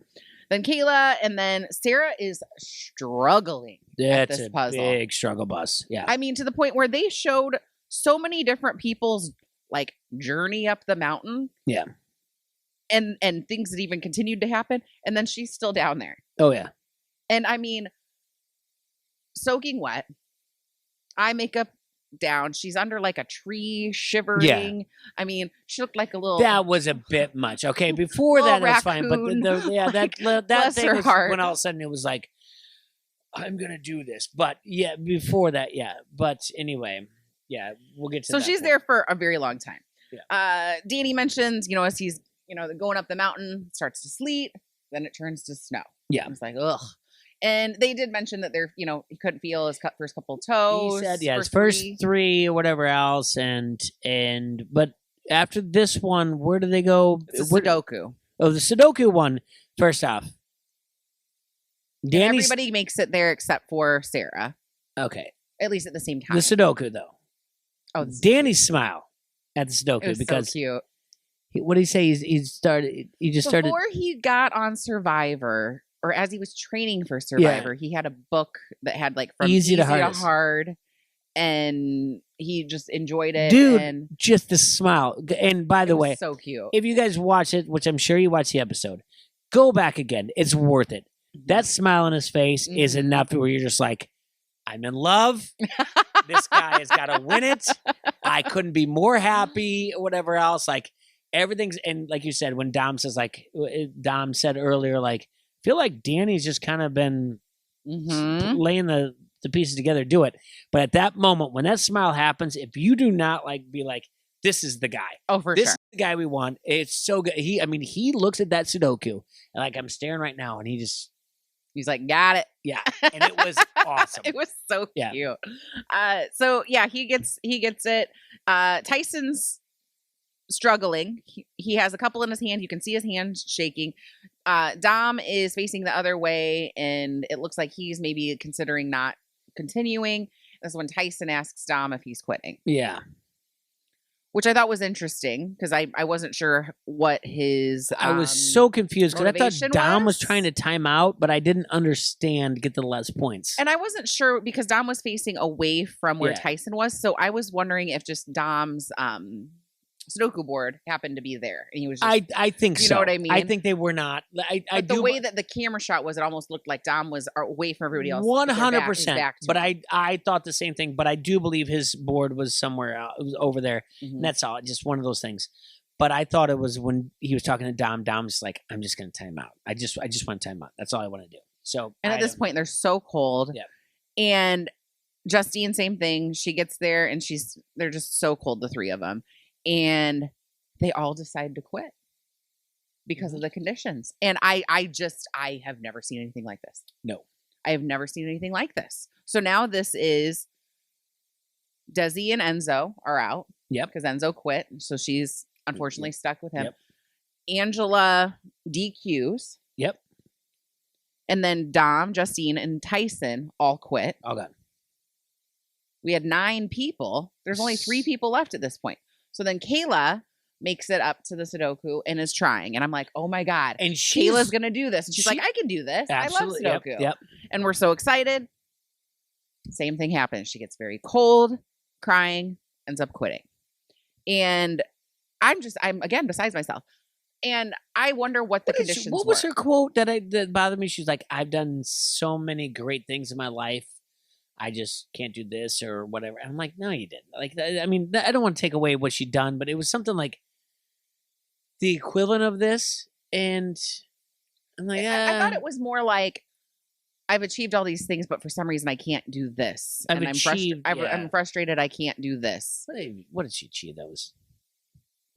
Then Kayla, and then Sarah is struggling. That's at this a puzzle. Big struggle bus. Yeah, I mean to the point where they showed so many different people's like journey up the mountain. Yeah. And things that even continued to happen. And then she's still down there. Oh yeah. And I mean, soaking wet, eye makeup down. She's under like a tree shivering. Yeah. I mean, she looked like a little. That was a bit much. Okay. Before that, that's fine. But that thing was when all of a sudden it was like, I'm going to do this. But yeah, before that. Yeah. But anyway. Yeah, we'll get to that. So she's there for a very long time. Yeah. Danny mentions, as he's, going up the mountain, starts to sleet, then it turns to snow. Yeah. It's like, ugh. And they did mention that they're, he couldn't feel his first couple toes. He said, his first three or whatever else. But after this one, where do they go? It's a Sudoku. Oh, the Sudoku one, first off. Everybody makes it there except for Sarah. Okay. At least at the same time. The Sudoku, though. Oh, Danny's smile at the Sudoku because so cute. What did he say? He just started before he got on Survivor, or as he was training for Survivor, he had a book that had like from Easy to hard, and he just enjoyed it. Dude, and just the smile. And by the way, so cute. if you guys watch it, which I'm sure you watched the episode, go back again. It's worth it. That smile on his face is enough where you're just like, I'm in love. This guy has got to win it. I couldn't be more happy, whatever else. Like, everything's, and like you said, when Dom says, like, Dom said earlier, like, I feel like Danny's just kind of been laying the pieces together to do it. But at that moment, when that smile happens, if you do not like be like, this is the guy. Oh, for this sure. is the guy we want. It's so good. He looks at that Sudoku, and like, I'm staring right now, and he's like, got it. Yeah. And it was awesome. It was so cute. So yeah, he gets it. Tyson's struggling. He has a couple in his hand. You can see his hand shaking. Dom is facing the other way, and it looks like he's maybe considering not continuing. That's when Tyson asks Dom if he's quitting. Yeah. Which I thought was interesting because I wasn't sure what his I was so confused because I thought Dom was trying to time out, but I didn't understand get the less points. And I wasn't sure because Dom was facing away from where Tyson was. So I was wondering if just Dom's Sudoku board happened to be there. And he was just, I think so. You know what I mean? I think they were not. The way that the camera shot was, it almost looked like Dom was away from everybody else. 100%. But I thought the same thing. But I do believe his board was somewhere out. It was over there. And that's all. Just one of those things. But I thought it was when he was talking to Dom. Dom's like, I'm just going to time out. I just want to time out. That's all I want to do. So, and at this point, they're so cold. Yeah. And Justine, same thing. She gets there and they're just so cold, the three of them. And they all decide to quit because of the conditions. And I have never seen anything like this. No. I have never seen anything like this. So now this is Desi and Enzo are out. Yep. Because Enzo quit. So she's unfortunately stuck with him. Yep. Angela DQs. Yep. And then Dom, Justine, and Tyson all quit. All gone. We had 9 people. There's only 3 people left at this point. So then Kayla makes it up to the Sudoku and is trying. And I'm like, oh my God. And Kayla's going to do this. And she's like, I can do this. Absolutely. I love Sudoku. Yep. And we're so excited. Same thing happens. She gets very cold, crying, ends up quitting. And I'm again, besides myself. And I wonder what the conditions were. What was her quote that bothered me? She's like, I've done so many great things in my life. I just can't do this or whatever. And I'm like, no, you didn't. Like, I mean, I don't want to take away what she'd done, but it was something like the equivalent of this. And I'm like, I thought it was more like, I've achieved all these things, but for some reason I can't do this. I'm frustrated. I can't do this. What did she achieve? That was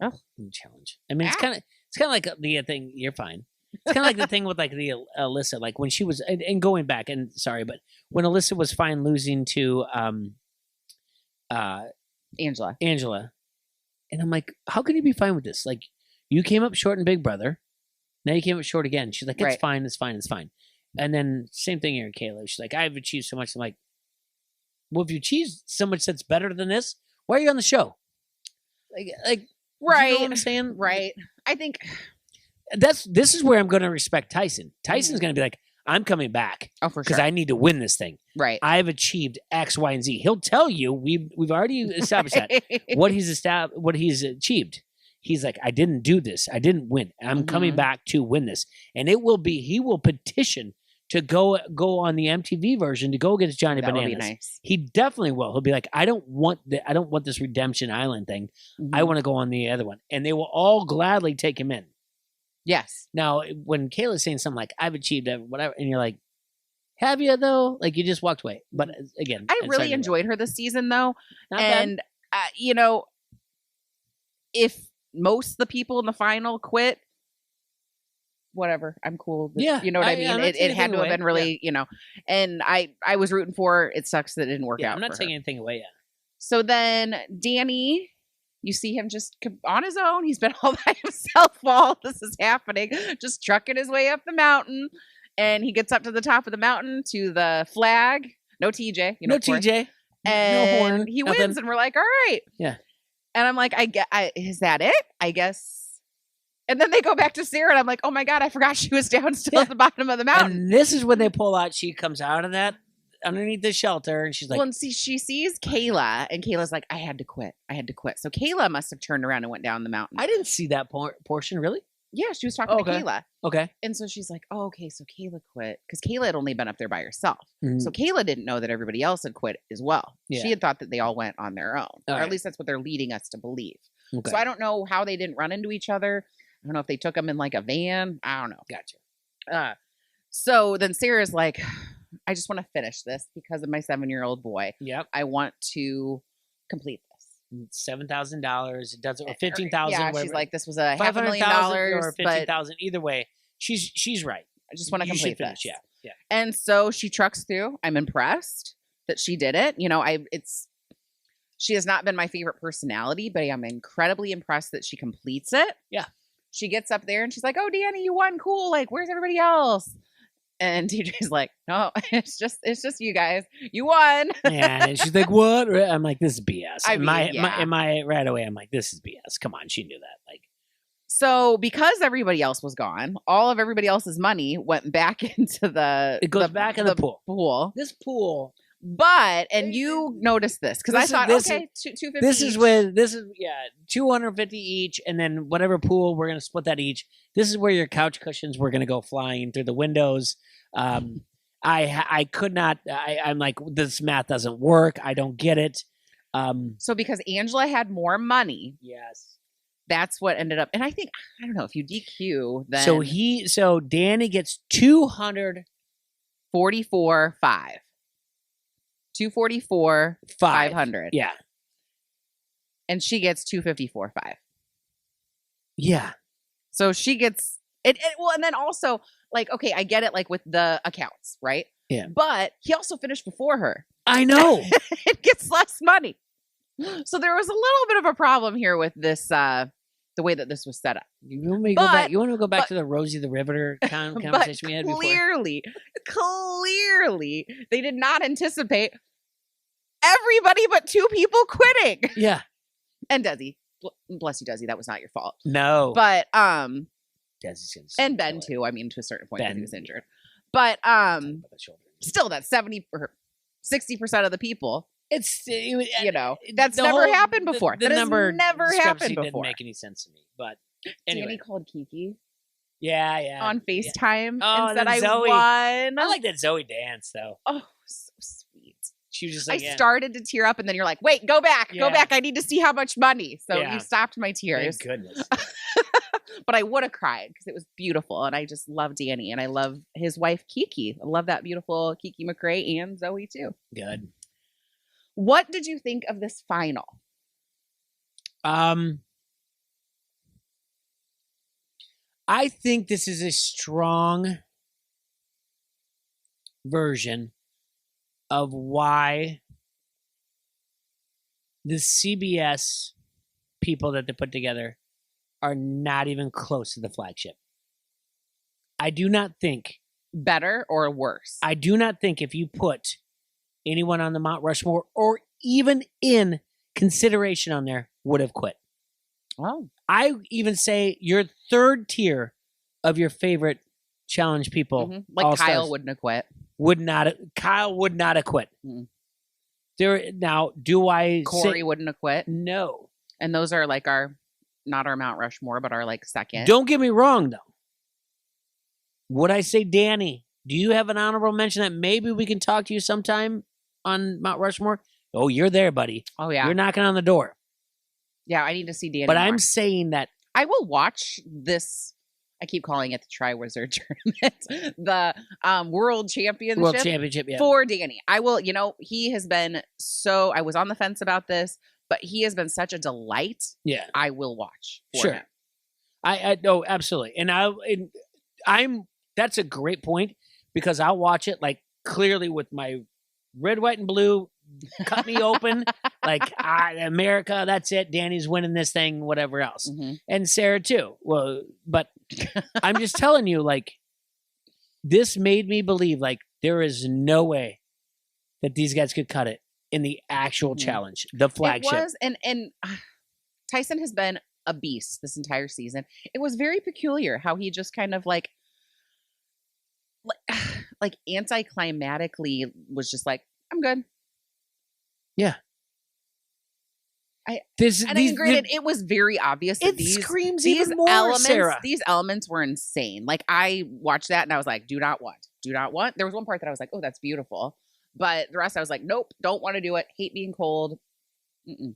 a challenge. I mean, it's kind of like the thing. You're fine. It's kind of like the thing with like the Alyssa, like when she was, and going back, and sorry, but when Alyssa was fine losing to Angela, and I'm like, how can you be fine with this? Like, you came up short in Big Brother, now you came up short again. She's like, it's fine, it's fine, it's fine. And then same thing here in Kayla. She's like, I've achieved so much. I'm like, well, if you achieved so much that's better than this, why are you on the show? Like, right? You know what I'm saying? Right. I think. This is where I'm going to respect Tyson. Tyson's going to be like, I'm coming back. Oh, for sure. Because I need to win this thing. Right. I've achieved X, Y, and Z. He'll tell you, we've already established that, what he's achieved. He's like, I didn't do this. I didn't win. I'm coming back to win this. And he will petition to go on the MTV version to go against Johnny Bananas. Would be nice. He definitely will. He'll be like, I don't want this Redemption Island thing. I want to go on the other one. And they will all gladly take him in. Yes. Now, when Kayla's saying something like, I've achieved whatever, and you're like, have you though? Like, you just walked away. But again, I really enjoyed her this season though. Not and, if most of the people in the final quit, whatever, I'm cool. Yeah. You know what I mean? It had to have been really, and I was rooting for her. It sucks that it didn't work out. I'm not taking anything away yet. So then Danny, you see him just on his own. He's been all by himself while this is happening, just trucking his way up the mountain. And he gets up to the top of the mountain to the flag. No TJ. No TJ. And no horn. He nothing. wins. And we're like, all right. Yeah. And I'm like, is that it? I guess And then they go back to Sarah, and I'm like, oh my God, I forgot she was down still at the bottom of the mountain. And this is when they pull out. She comes out of that underneath the shelter, and she's like, well, and see, she sees Kayla, and Kayla's like, I had to quit. So Kayla must have turned around and went down the mountain. I didn't see that portion, really? Yeah, she was talking to Kayla. Okay. And so she's like, oh, okay, so Kayla quit. Because Kayla had only been up there by herself. Mm-hmm. So Kayla didn't know that everybody else had quit as well. Yeah. She had thought that they all went on their own. All or right. at least that's what they're leading us to believe. Okay. So I don't know how they didn't run into each other. I don't know if they took them in like a van. I don't know. Gotcha. So then Sarah's like, I just want to finish this because of my 7-year-old boy. Yep. I want to complete this. $7,000. It doesn't, or 15,000. Yeah, whatever. she's like, this was a $500,000 or 15,000. Either way, she's right. I just want to complete finish. this. Yeah. And so she trucks through. I'm impressed that she did it. You know, she has not been my favorite personality, but I'm incredibly impressed that she completes it. Yeah. She gets up there and she's like, oh, Danny, you won. Cool. Like, where's everybody else? And TJ's like, no, it's just you guys. You won. Yeah. And she's like, what? I'm like, this is BS. Right away, I'm like, this is BS. Come on. She knew that. Like, so because everybody else was gone, all of everybody else's money went back into it goes back in the pool. This pool. But, and you noticed this, because I thought, okay, $250 this is 250 each, and then whatever pool, we're going to split that each. This is where your couch cushions were going to go flying through the windows. I could not, I'm like, this math doesn't work. I don't get it. So because Angela had more money. Yes. That's what ended up, and I think, I don't know, if you DQ, then. So Danny gets 244,500. 244,500. Yeah. And she gets 254,500. Yeah. So she gets it. Well, and then also, like, okay, I get it, like with the accounts, right? Yeah. But he also finished before her. I know. It gets less money. So there was a little bit of a problem here with this, the way that this was set up. You want me to go back to the Rosie the Riveter conversation we had before? Clearly, they did not anticipate everybody but 2 people quitting. Yeah. And Desi. Bless you, Desi. That was not your fault. No. But, Desi's and Ben too. I mean, to a certain point, he was injured. But, still, that's 70 or 60% of the people. You know, that's never happened before. The number never happened before. Didn't make any sense to me. But anyway. Danny called Kiki. Yeah. On FaceTime and said I Zoe won. I like that Zoe dance though. Oh, so sweet. She was just like, I started to tear up, and then you're like, wait, go back. I need to see how much money. So you stopped my tears. Thank goodness. But I would have cried because it was beautiful, and I just love Danny, and I love his wife Kiki. I love that beautiful Kiki McRae and Zoe too. Good. What did you think of this final? I think this is a strong version of why the CBS people that they put together are not even close to the flagship. I do not think better or worse. I do not think if you put anyone on the Mount Rushmore or even in consideration on there would have quit. Oh. I even say your third tier of your favorite challenge people. Mm-hmm. Like Kyle wouldn't have quit. Kyle would not have quit. Mm. Corey wouldn't have quit? No. And those are like not our Mount Rushmore, but our like second. Don't get me wrong though. Would I say Danny? Do you have an honorable mention that maybe we can talk to you sometime on Mount Rushmore? Oh, you're there, buddy. Oh, yeah. You're knocking on the door. Yeah, I need to see Danny. But more. I'm saying that I will watch this. I keep calling it the Tri-Wizard Tournament, the World Championship for Danny. I will, he has been I was on the fence about this, but he has been such a delight. Yeah. I will watch for him. I know, absolutely. And that's a great point because I'll watch it like clearly with my red, white, and blue. Cut me open. Like, America, that's it. Danny's winning this thing, whatever else. Mm-hmm. And Sarah too. Well, but I'm just telling you, like, this made me believe, like, there is no way that these guys could cut it in the actual challenge, the flagship. It was, and Tyson has been a beast this entire season. It was very peculiar how he just kind of like anticlimatically was just like, I'm good. Yeah. Granted, it was very obvious that screams even more, elements, Sarah. These elements were insane. Like, I watched that and I was like, do not want. There was one part that I was like, oh, that's beautiful. But the rest I was like, nope, don't want to do it. Hate being cold. Mm-mm.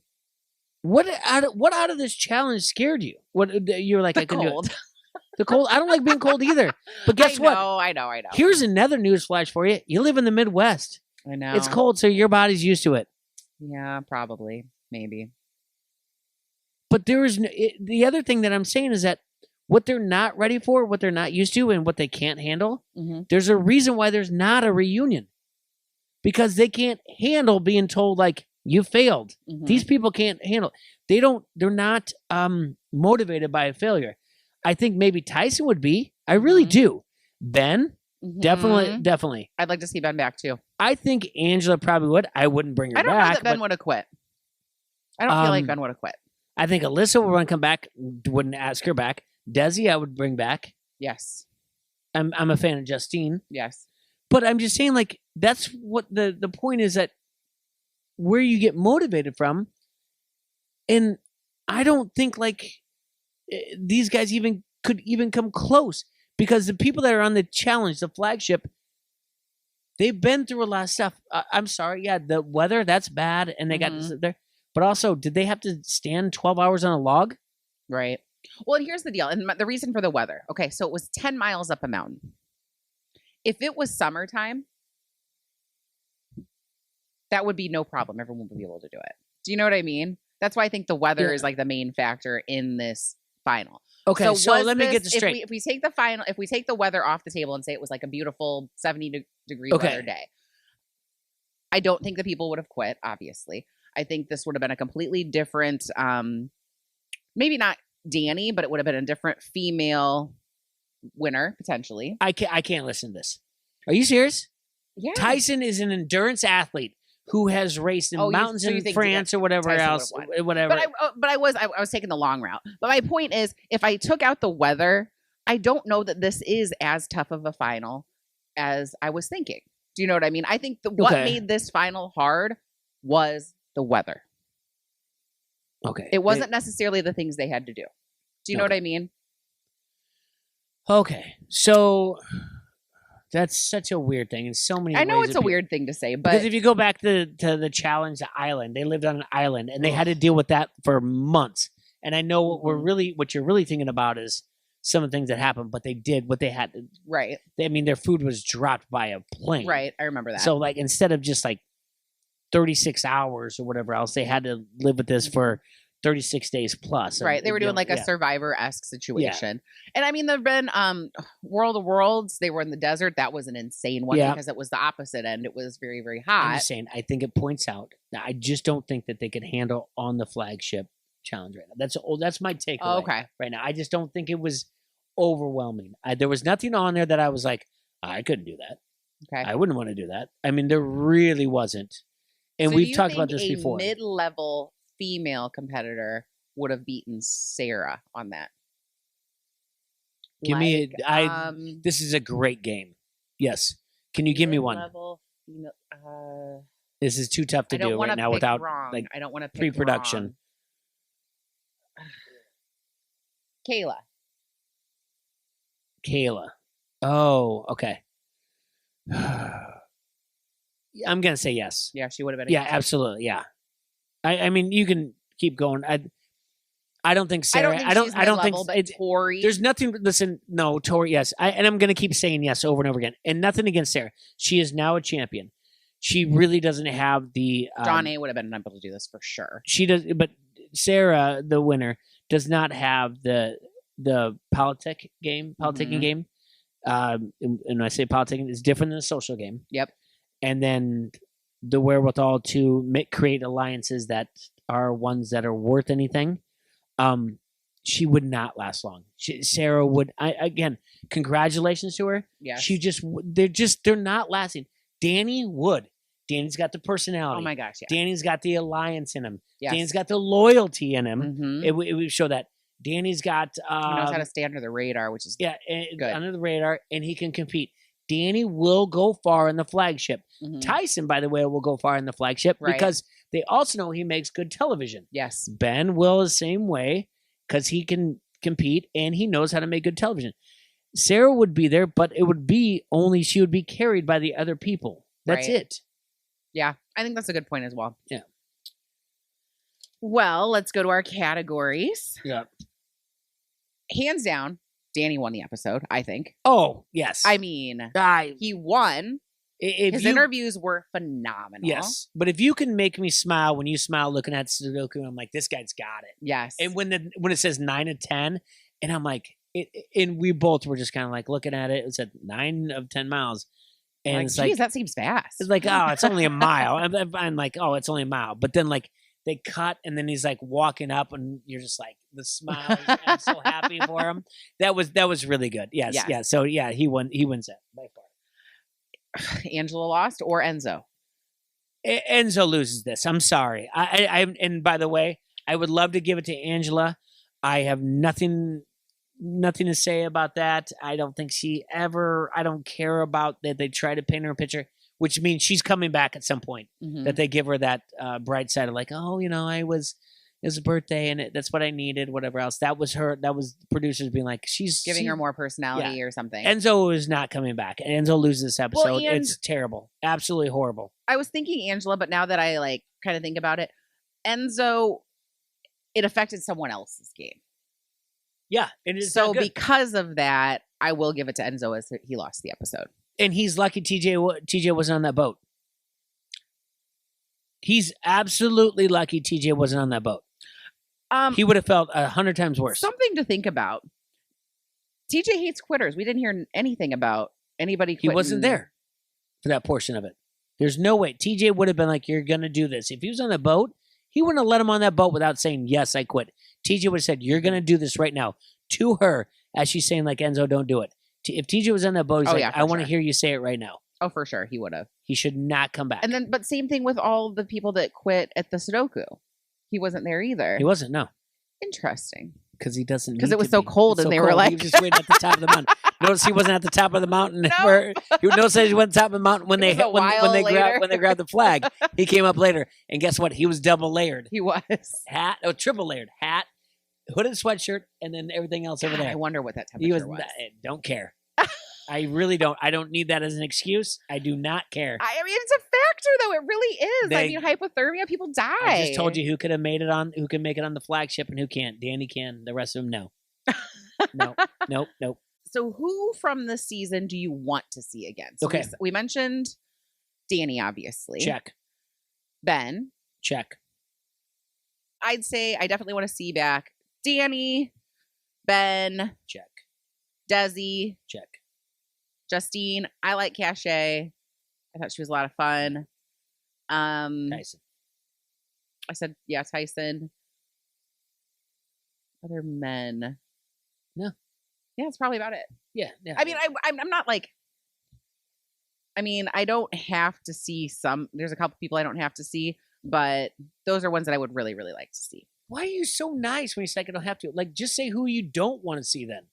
What out of this challenge scared you? What you were like, I can cold. do it. The cold. I don't like being cold either. But guess what? I know. Here's another news flash for you. You live in the Midwest. I know. It's cold, so your body's used to it. Yeah, probably. Maybe. But the other thing that I'm saying is that what they're not ready for, what they're not used to, and what they can't handle, there's a reason why there's not a reunion. Because they can't handle being told, like, you failed. These people can't handle it. They're not motivated by a failure. I think maybe Tyson would be. I really do. Ben, definitely. I'd like to see Ben back too. I think Angela probably would. I wouldn't bring her back. I don't know that Ben would have quit. I don't feel like Ben would have quit. I think Alyssa would want to come back. Wouldn't ask her back. Desi, I would bring back. Yes. I'm a fan of Justine. Yes. But I'm just saying, like, that's what the point is, that where you get motivated from. And I don't think, like, these guys could even come close, because the people that are on the challenge, the flagship, they've been through a lot of stuff. I'm sorry. Yeah, the weather, that's bad. And they got to sit there. But also, did they have to stand 12 hours on a log? Right. Well, and here's the deal. And the reason for the weather. Okay, so it was 10 miles up a mountain. If it was summertime, that would be no problem. Everyone would be able to do it. Do you know what I mean? That's why I think the weather is like the main factor in this final. Okay, so let me get this straight. If we take the weather off the table and say it was like a beautiful 70-degree weather day, I don't think the people would have quit, obviously. I think this would have been a completely different, maybe not Danny, but it would have been a different female winner, potentially. I can't listen to this. Are you serious? Yeah. Tyson is an endurance athlete who has raced in mountains in France or whatever else. Whatever. But I was taking the long route. But my point is, if I took out the weather, I don't know that this is as tough of a final as I was thinking. Do you know what I mean? I think what made this final hard was the weather. Okay. It wasn't necessarily the things they had to do. Do you know what I mean? Okay. So that's such a weird thing in so many ways. I know it's a weird thing to say, but because if you go back to the challenge island, they lived on an island and they had to deal with that for months. And I know what you're really thinking about is some of the things that happened, but they did what they had to. Right. I mean, their food was dropped by a plane. Right. I remember that. So, like, instead of just like 36 hours or whatever else, they had to live with this for 36 days plus. Right. They were doing like a Survivor-esque situation. Yeah. And I mean, there've been World of Worlds. They were in the desert. That was an insane one because it was the opposite end. It was very, very hot. I'm just saying, I think it points out that I just don't think that they could handle on the flagship challenge right now. That's my takeaway right now. I just don't think it was overwhelming. There was nothing on there that I was like, I couldn't do that. Okay. I wouldn't want to do that. I mean, there really wasn't. And so we've talked about this before. A mid-level female competitor would have beaten Sarah on that. Give me this is a great game. Yes. Can you give me one? Female, this is too tough to do right now without like I don't want to pick pre-production. Kayla. Oh, okay. I'm gonna say yes. Yeah, she would have been. Yeah, absolutely. Yeah. I mean, you can keep going. I don't think Sarah. I don't think Tori. There's nothing. Listen, no, Tori. Yes, and I'm gonna keep saying yes over and over again. And nothing against Sarah. She is now a champion. She really doesn't have the. John A would have been able to do this for sure. She does, but Sarah, the winner, does not have the politicking game. And when I say politicking, it's different than a social game. Yep. And then the wherewithal to create alliances that are ones that are worth anything. She would not last long. Sarah would. Again, congratulations to her. Yeah. They're not lasting. Danny would. Danny's got the personality. Oh my gosh, yeah. Danny's got the alliance in him. Yes. Danny's got the loyalty in him. Mm-hmm. It would show that. Danny's got He knows how to stay under the radar, which is good. Under the radar, and he can compete. Danny will go far in the flagship. Tyson, by the way, will go far in the flagship because they also know he makes good television. Yes. Ben will the same way because he can compete and he knows how to make good television. Sarah would be there, but it would be only she would be carried by the other people. That's it. Yeah, I think that's a good point as well. Yeah. Well, let's go to our categories. Yeah. Hands down, Danny won the episode, I think. Oh, yes. I mean, he won. His interviews were phenomenal. Yes. But if you can make me smile when you smile looking at Sudoku, I'm like, this guy's got it. Yes. And when it says 9 of 10, and I'm like, and we both were just kind of like looking at it. It said 9 of 10 miles. And like, it's geez, like, that seems fast. It's like, oh, it's only a mile. I'm like, oh, it's only a mile. But then like they cut and then he's like walking up and you're just like the smile. I'm so happy for him. That was really good. Yes. Yeah. So yeah, he wins that by far. Angela lost or Enzo? Enzo loses this. I'm sorry. And by the way, I would love to give it to Angela. I have nothing to say about that. I don't think I don't care about that they try to paint her a picture, which means she's coming back at some point, that they give her that bright side of like, oh, it was a birthday and that's what I needed, whatever else. That was the producers being like, she's giving her more personality or something. Enzo is not coming back. Enzo loses this episode. Well, it's terrible. Absolutely horrible. I was thinking Angela, but now that I like kind of think about it, Enzo, it affected someone else's game. Yeah. And it's so because of that, I will give it to Enzo as he lost the episode. And he's lucky TJ wasn't on that boat. He's absolutely lucky TJ wasn't on that boat. He would have felt 100 times worse. Something to think about. TJ hates quitters. We didn't hear anything about anybody quitting. He wasn't there for that portion of it. There's no way. TJ would have been like, you're going to do this. If he was on the boat, he wouldn't have let him on that boat without saying, yes, I quit. TJ would have said, you're going to do this right now to her as she's saying like, Enzo, don't do it. If TJ was on that boat, he's I want to hear you say it right now. Oh, for sure. He would have. He should not come back. And then, but same thing with all the people that quit at the Sudoku. He wasn't there either. He wasn't, no. Interesting. Because he doesn't. Because it was so cold and they were like. He was just waiting at the top of the mountain. Notice he wasn't at the top of the mountain. No. Notice he went to the top of the mountain when they grabbed the flag. He came up later. And guess what? He was double layered. He was. Triple layered. Hat, hooded sweatshirt, and then everything else over there. I wonder what that temperature was. Don't care. I really don't. I don't need that as an excuse. I do not care. I mean, it's a factor, though. It really is. Hypothermia, people die. I just told you who could have made it on, who can make it on the flagship and who can't. Danny can. The rest of them, no. Nope. So who from this season do you want to see again? So okay. We mentioned Danny, obviously. Check. Ben. Check. I'd say I definitely want to see back Danny, Ben. Check. Desi. Check. Justine, I like Cachet. I thought she was a lot of fun. Tyson. I said, yeah, Tyson. Other men. No. Yeah, that's probably about it. Yeah. I mean, I'm not like. I mean, I don't have to see some. There's a couple people I don't have to see, but those are ones that I would really, really like to see. Why are you so nice when you say I don't have to? Like, just say who you don't want to see then.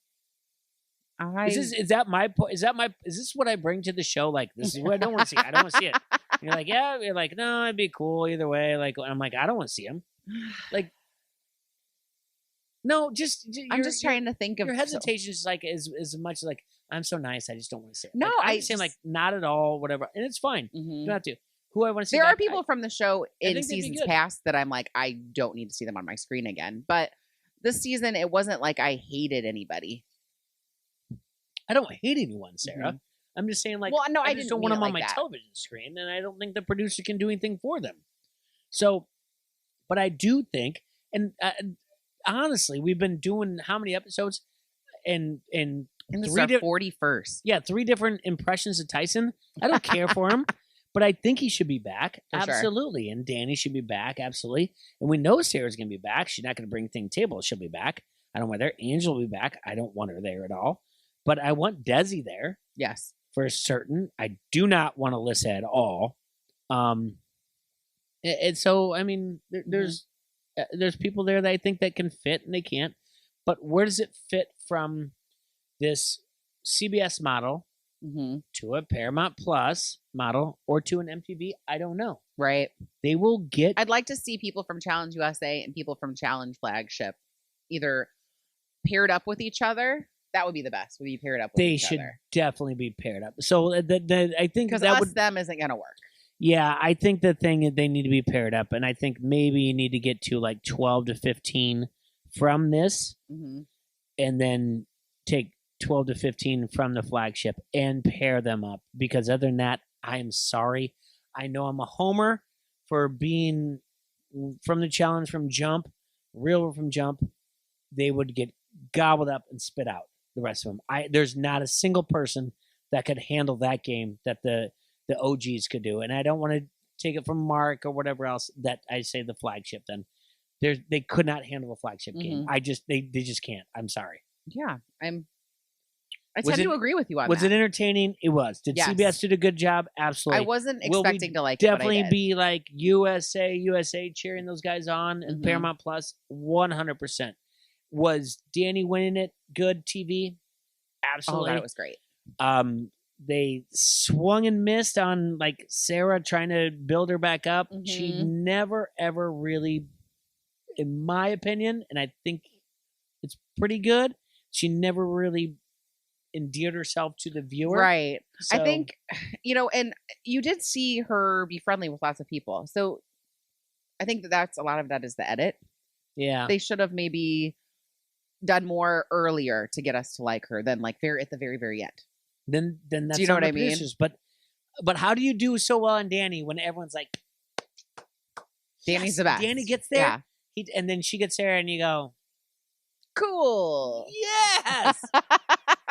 Is this what I bring to the show? Like, this is what I don't want to see. I don't want to see it. And you're like, yeah. You're like, no, it'd be cool either way. Like, I'm like, I don't want to see him. Like, no, I'm just trying to think of your hesitation is like as much like I'm so nice. I just don't want to say it. No, like, I'm saying like not at all, whatever, and it's fine. You don't have to. Who I want to see. There are people from the show in seasons past that I'm like, I don't need to see them on my screen again. But this season, it wasn't like I hated anybody. I don't hate anyone, Sarah. I'm just saying, like, well, no, I just don't want them on my television screen, and I don't think the producer can do anything for them. So, but I do think, and honestly, we've been doing how many episodes? And this is our 41st. Yeah, 3 different impressions of Tyson. I don't care for him, but I think he should be back. For absolutely. Sure. And Danny should be back. Absolutely. And we know Sarah's going to be back. She's not going to bring thing to the table. She'll be back. I don't want her there. Angela will be back. I don't want her there at all. But I want Desi there. Yes. For certain. I do not want Alyssa at all. And so, I mean, there's people there that I think that can fit and they can't. But where does it fit from this CBS model to a Paramount Plus model or to an MTV? I don't know. Right. They will get. I'd like to see people from Challenge USA and people from Challenge Flagship either paired up with each other. That would be the best. Would be paired up with They each should other. definitely be paired up. So I think Because that them isn't going to work. Yeah, I think the thing is they need to be paired up, and I think maybe you need to get to like 12 to 15 from this, and then take 12 to 15 from the flagship and pair them up. Because other than that, I'm sorry. I know I'm a homer for being from the challenge from jump, real from jump. They would get gobbled up and spit out, the rest of them. There's not a single person that could handle that game that the OGs could do. And I don't want to take it from Mark or whatever else that I say the flagship then. They could not handle a flagship game. They just can't. I'm sorry. Yeah. I tend to agree with you on that. Was it entertaining? It was. Did CBS do a good job? Absolutely. I wasn't expecting to like definitely be like USA cheering those guys on and Paramount Plus 100%. Was Danny winning it good TV? Absolutely. Oh, that was great. They swung and missed on like Sarah trying to build her back up. She never ever really, in my opinion, and I think it's pretty good, she never really endeared herself to the viewer. Right. So, I think, and you did see her be friendly with lots of people. So I think that's a lot of that is the edit. Yeah. They should have maybe done more earlier to get us to like her than like at the very, very end. Then that's do you know what I mean? But how do you do so well on Danny when everyone's like, Danny's the best. Danny gets there, and then she gets there, and you go, cool. Yes.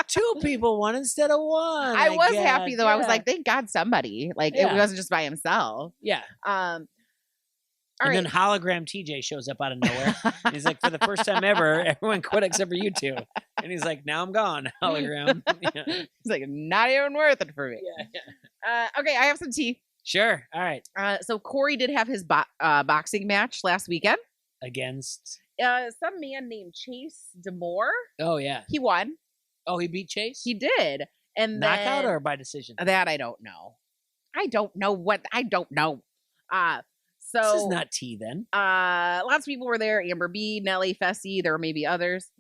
2 people won instead of 1. I was happy though. Yeah. I was like, thank God somebody. Like it wasn't just by himself. Yeah. And then hologram TJ shows up out of nowhere. He's like, for the first time ever, everyone quit except for you 2. And he's like, now I'm gone, hologram. Yeah. He's like, not even worth it for me. Yeah. Okay, I have some tea. Sure. All right. So Corey did have his boxing match last weekend. Against? Some man named Chase Demore. Oh, yeah. He won. Oh, he beat Chase? He did. And knockout or by decision? That I don't know. I don't know. So this is not tea then. Lots of people were there. Amber B, Nelly, Fessy. There were maybe others.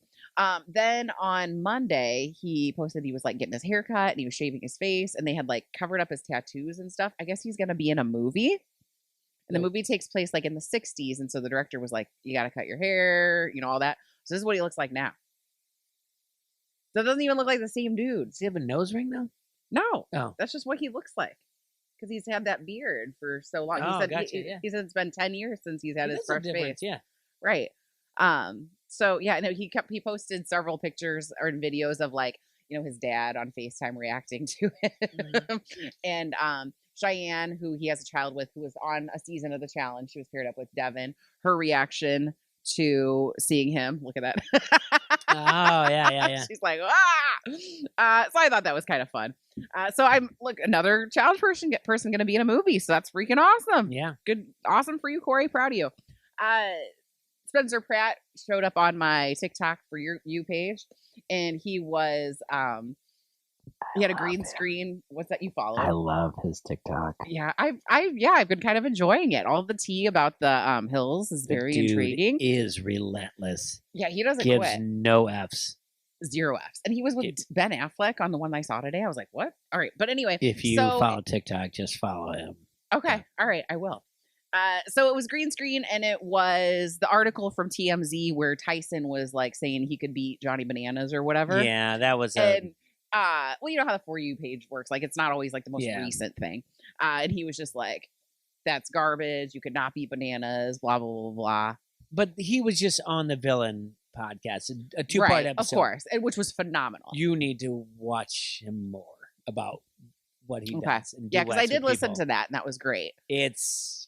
Then on Monday, he posted he was like getting his hair cut and he was shaving his face and they had like covered up his tattoos and stuff. I guess he's going to be in a movie. And the movie takes place like in the 60s. And so the director was like, you got to cut your hair, all that. So this is what he looks like now. So it doesn't even look like the same dude. Does he have a nose ring though? No. Oh. That's just what he looks like. Because he's had that beard for so long. Oh, he said gotcha, he said it's been 10 years since he's had his fresh face. Yeah. Right. So yeah, no, he posted several pictures or videos of like, his dad on FaceTime reacting to him. And Cheyenne, who he has a child with, who was on a season of the challenge, she was paired up with Devin. Her reaction to seeing him, look at that. Oh, yeah. She's like, ah! So I thought that was kind of fun. So another challenge person going to be in a movie. So that's freaking awesome. Yeah. Good. Awesome for you, Corey. Proud of you. Spencer Pratt showed up on my TikTok for you page, and he was, he had a green screen. What's that you follow? I love his TikTok. Yeah. I've been kind of enjoying it. All the tea about the hills is very intriguing. Is relentless. Yeah. He doesn't Gives quit. no Fs. 0 Fs. And he was with Ben Affleck on the one I saw today. I was like, what? All right. But anyway. If you follow TikTok, just follow him. Okay. Yeah. All right. I will. So it was green screen, and it was the article from TMZ where Tyson was like saying he could beat Johnny Bananas or whatever. Yeah, that was and well, you know how the For You page works. Like, it's not always like the most recent thing. And he was just like, that's garbage. You could not beat Bananas, blah, blah, blah, blah. But he was just on the Villain podcast, a 2-part episode. Of course, which was phenomenal. You need to watch him more about what he does. And because I did listen to that, and that was great. It's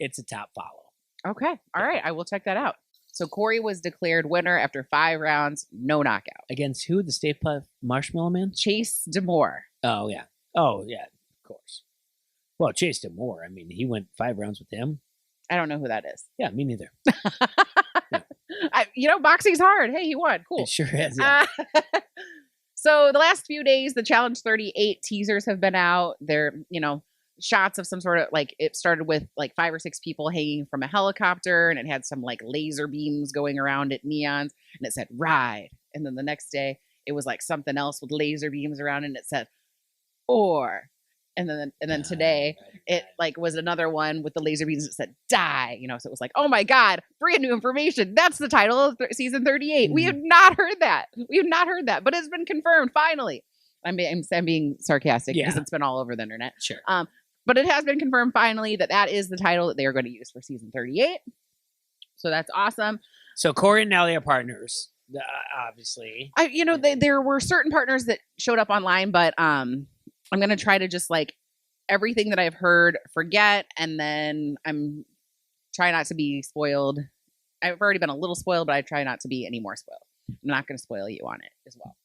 a top follow. Okay. All right. I will check that out. So Corey was declared winner after 5 rounds, no knockout. Against who? The Stay Puft Marshmallow Man? Chase Demore. Oh, yeah. Oh, yeah. Of course. Well, Chase Demore. I mean, he went 5 rounds with him. I don't know who that is. Yeah, me neither. Yeah. Boxing's hard. Hey, he won. Cool. It sure is. Yeah. So the last few days, the Challenge 38 teasers have been out. They're, shots of some sort of it started with 5 or 6 people hanging from a helicopter, and it had some laser beams going around at neons, and it said ride. And then the next day it was something else with laser beams around, and it said or. And then today it was another one with the laser beams that said die. So it was oh my God, brand new information. That's the title of season 38. Mm-hmm. We have not heard that. But it's been confirmed finally. I'm being sarcastic because it's been all over the internet. Sure. But it has been confirmed finally that is the title that they are going to use for season 38. So that's awesome. So Corey and Nelly are partners, obviously. There were certain partners that showed up online, but I'm going to try to just everything that I've heard, forget. And then I'm trying not to be spoiled. I've already been a little spoiled, but I try not to be any more spoiled. I'm not going to spoil you on it as well.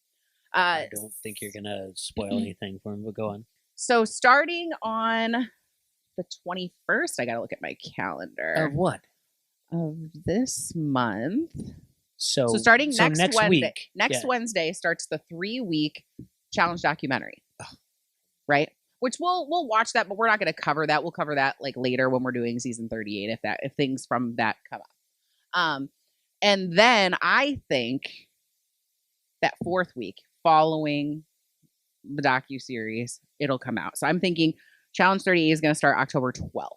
I don't think you're going to spoil anything for him, but go on. So starting on the 21st, I got to look at my calendar. Of what? Of this month. So starting next Wednesday. Week. Wednesday starts the 3-week challenge documentary. Right? Which we'll watch that, but we're not going to cover that. We'll cover that later when we're doing season 38 if things from that come up. And then I think that 4th week following the docuseries, it'll come out. So I'm thinking Challenge 38 is going to start October 12th.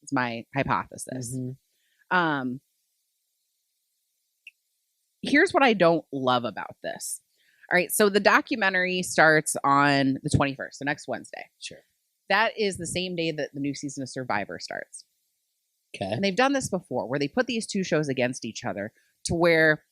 It's my hypothesis. Mm-hmm. Here's what I don't love about this. All right, so the documentary starts on the 21st, so next Wednesday. Sure. That is the same day that the new season of Survivor starts. Okay. And they've done this before, where they put these 2 shows against each other to where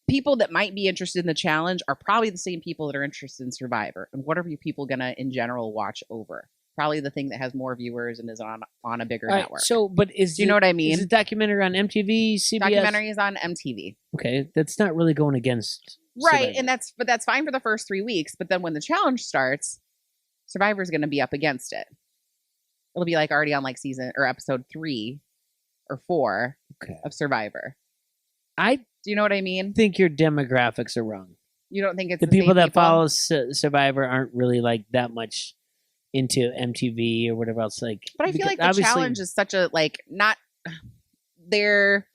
people that might be interested in the challenge are probably the same people that are interested in Survivor. And what are you people going to, in general, watch over? Probably the thing that has more viewers and is on a bigger network. So, but do you know what I mean? Is the documentary on MTV, CBS? Documentary is on MTV. Okay, that's not really going against right, Survivor. and that's fine for the first 3 weeks. But then when the challenge starts, Survivor's going to be up against it. It'll be already on season or episode 3 or 4 of Survivor. Do you know what I mean? I think your demographics are wrong. You don't think it's the people that follow Survivor aren't really that much into MTV or whatever else. But I feel the challenge is such a not. They're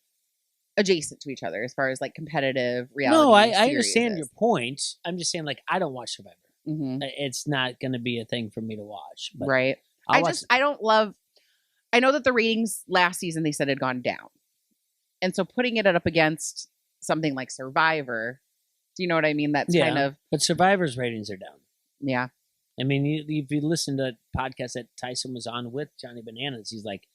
adjacent to each other as far as competitive reality. No, I understand your point. I'm just saying I don't watch Survivor. Mm-hmm. It's not going to be a thing for me to watch. But right. I don't love. I know that the ratings last season they said had gone down, and so putting it up against something like Survivor, do you know what I mean? That's kind of. But Survivor's ratings are down. Yeah. I mean, if you listen to a podcast that Tyson was on with Johnny Bananas, he's like,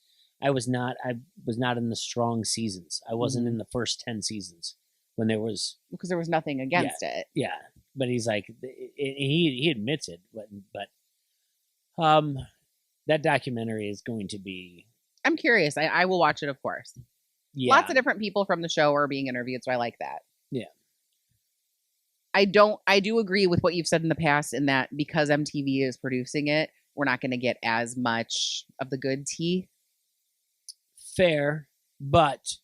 I was not in the strong seasons. I wasn't in the first 10 seasons when there was because there was nothing against it. Yeah, but he's like, he admits it, but that documentary is going to be. I'm curious. I will watch it, of course. Yeah. Lots of different people from the show are being interviewed, so I like that. Yeah. I do agree with what you've said in the past in that because MTV is producing it, we're not going to get as much of the good tea. Fair, but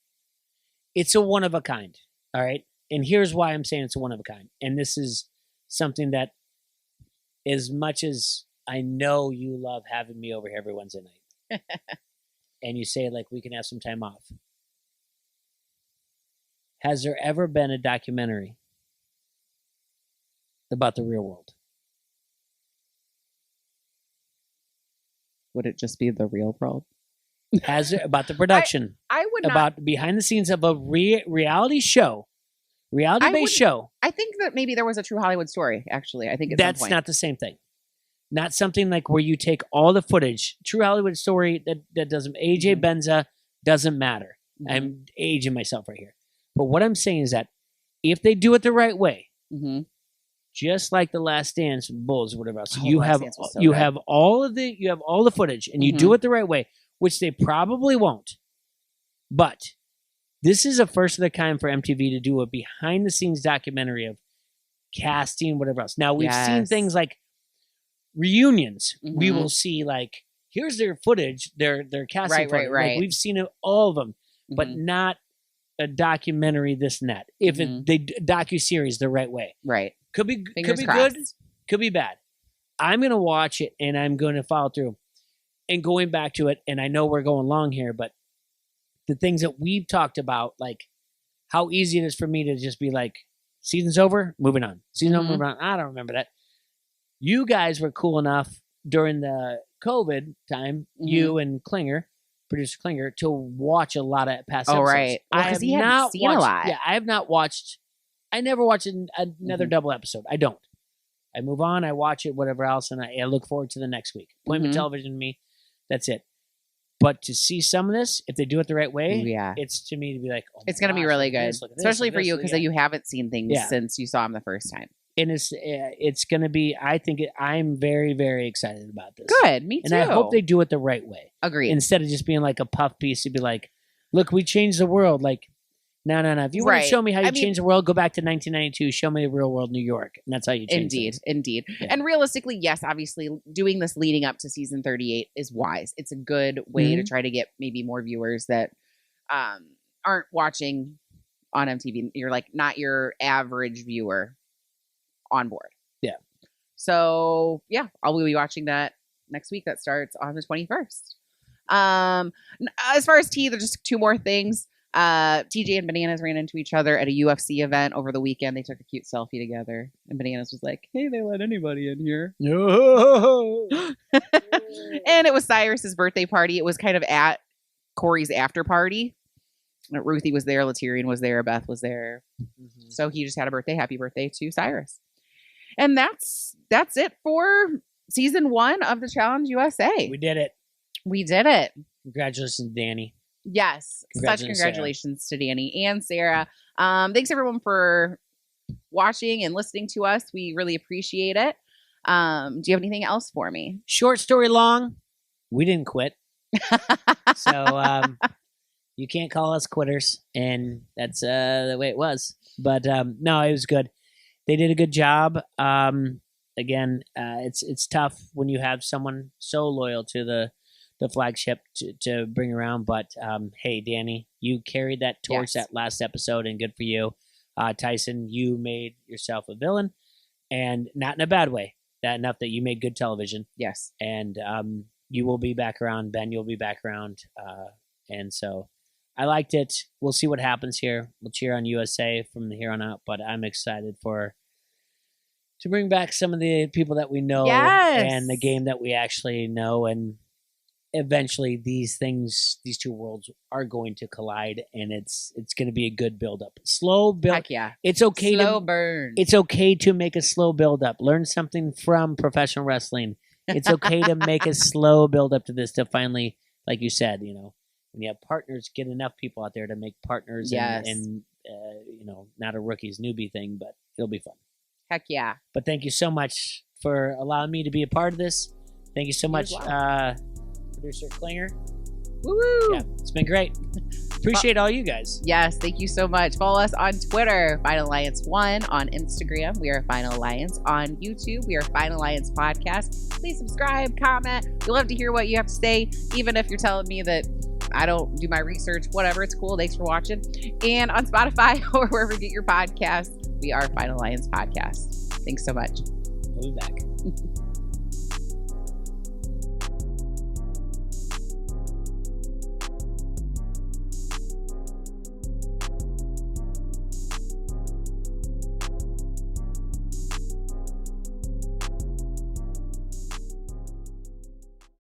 it's a one of a kind. All right. And here's why I'm saying it's a one of a kind. And this is something that, as much as I know you love having me over here every Wednesday night, and you say we can have some time off. Has there ever been a documentary about the real world? Would it just be the real world? Has it about the production? I would not. About behind the scenes of a reality show, reality-based show. I think that maybe there was a True Hollywood Story. Actually, I think that's not the same thing. Not something where you take all the footage. True Hollywood Story that doesn't. AJ Benza doesn't matter. Mm-hmm. I'm aging myself right here. But what I'm saying is that if they do it the right way, just like the Last Dance Bulls or whatever else, you have all the footage, and you do it the right way, which they probably won't. But this is a first of the kind for MTV to do a behind the scenes documentary of casting, whatever else. Now we've seen things like reunions. We will see here's their footage, their casting footage. Right. We've seen all of them, but not a documentary, this and that. If they docu-series the right way. Right. Could be Fingers good, crossed. could be bad. I'm going to watch it and I'm going to follow through. And going back to it, and I know we're going long here, but the things that we've talked about, like how easy it is for me to just be like, season's over, moving on. Season's over, moving on. I don't remember that. You guys were cool enough during the COVID time, you and producer Klinger, to watch a lot of past episodes. Oh, right. Well, because he hadn't seen a lot. Yeah, I have not watched. I never watch another double episode. I don't. I move on. I watch it, whatever else, and I look forward to the next week. Appointment television to me. That's it. But to see some of this, if they do it the right way, it's to me to be like, oh, it's going to be really good, especially for you because you haven't seen things since you saw him the first time. And it's going to be. I'm very, very excited about this. Good, me too. And I hope they do it the right way. Agreed. Instead of just being like a puff piece, to be like, look, we changed the world. Like, no. If you want to show me how you change the world, go back to 1992. Show me the real world New York, and that's how you change it. Indeed. Yeah. And realistically, yes, obviously, doing this leading up to season 38 is wise. It's a good way to try to get maybe more viewers that aren't watching on MTV. You're like not your average viewer on board. Yeah. So yeah, I'll be watching that next week. That starts on the 21st. As far as tea, there's just two more things. TJ and Bananas ran into each other at a UFC event over the weekend. They took a cute selfie together, and Bananas was like, "Hey, they let anybody in here." No. And it was Cyrus's birthday party. It was kind of at Corey's after party. Ruthie was there, Latyrian was there, Beth was there. So he just had a birthday. Happy birthday to Cyrus. And that's it for season 1 of the Challenge USA. We did it. Congratulations, Danny. Yes. Such congratulations to Danny and Sarah. Thanks everyone for watching and listening to us. We really appreciate it. Do you have anything else for me? Short story long, we didn't quit. So you can't call us quitters, and that's the way it was. But no, it was good. They did a good job. Again, it's tough when you have someone so loyal to the flagship to bring around. But hey, Danny, you carried that torch that last episode, and good for you. Tyson, you made yourself a villain, and not in a bad way. That enough that you made good television. Yes. And you will be back around. Ben, you'll be back around. And so I liked it. We'll see what happens here. We'll cheer on USA from here on out. But I'm excited to bring back some of the people that we know and the game that we actually know. And eventually these two worlds are going to collide, and it's going to be a good build-up. Slow build. Heck yeah. It's okay slow burn. It's okay to make a slow build-up. Learn something from professional wrestling. It's okay to make a slow build-up to this, to finally, like you said, when you have partners, get enough people out there to make partners and not a rookies newbie thing, but it'll be fun. Heck yeah. But thank you so much for allowing me to be a part of this. Thank you so much, producer Klinger. Woo! Yeah, it's been great. Appreciate all you guys. Yes, thank you so much. Follow us on Twitter, Final Alliance 1. On Instagram, we are Final Alliance. On YouTube, we are Final Alliance Podcast. Please subscribe, comment. We'd love to hear what you have to say, even if you're telling me that I don't do my research. Whatever, it's cool. Thanks for watching. And on Spotify or wherever you get your podcasts, we are Final Alliance Podcast. Thanks so much. We'll be back.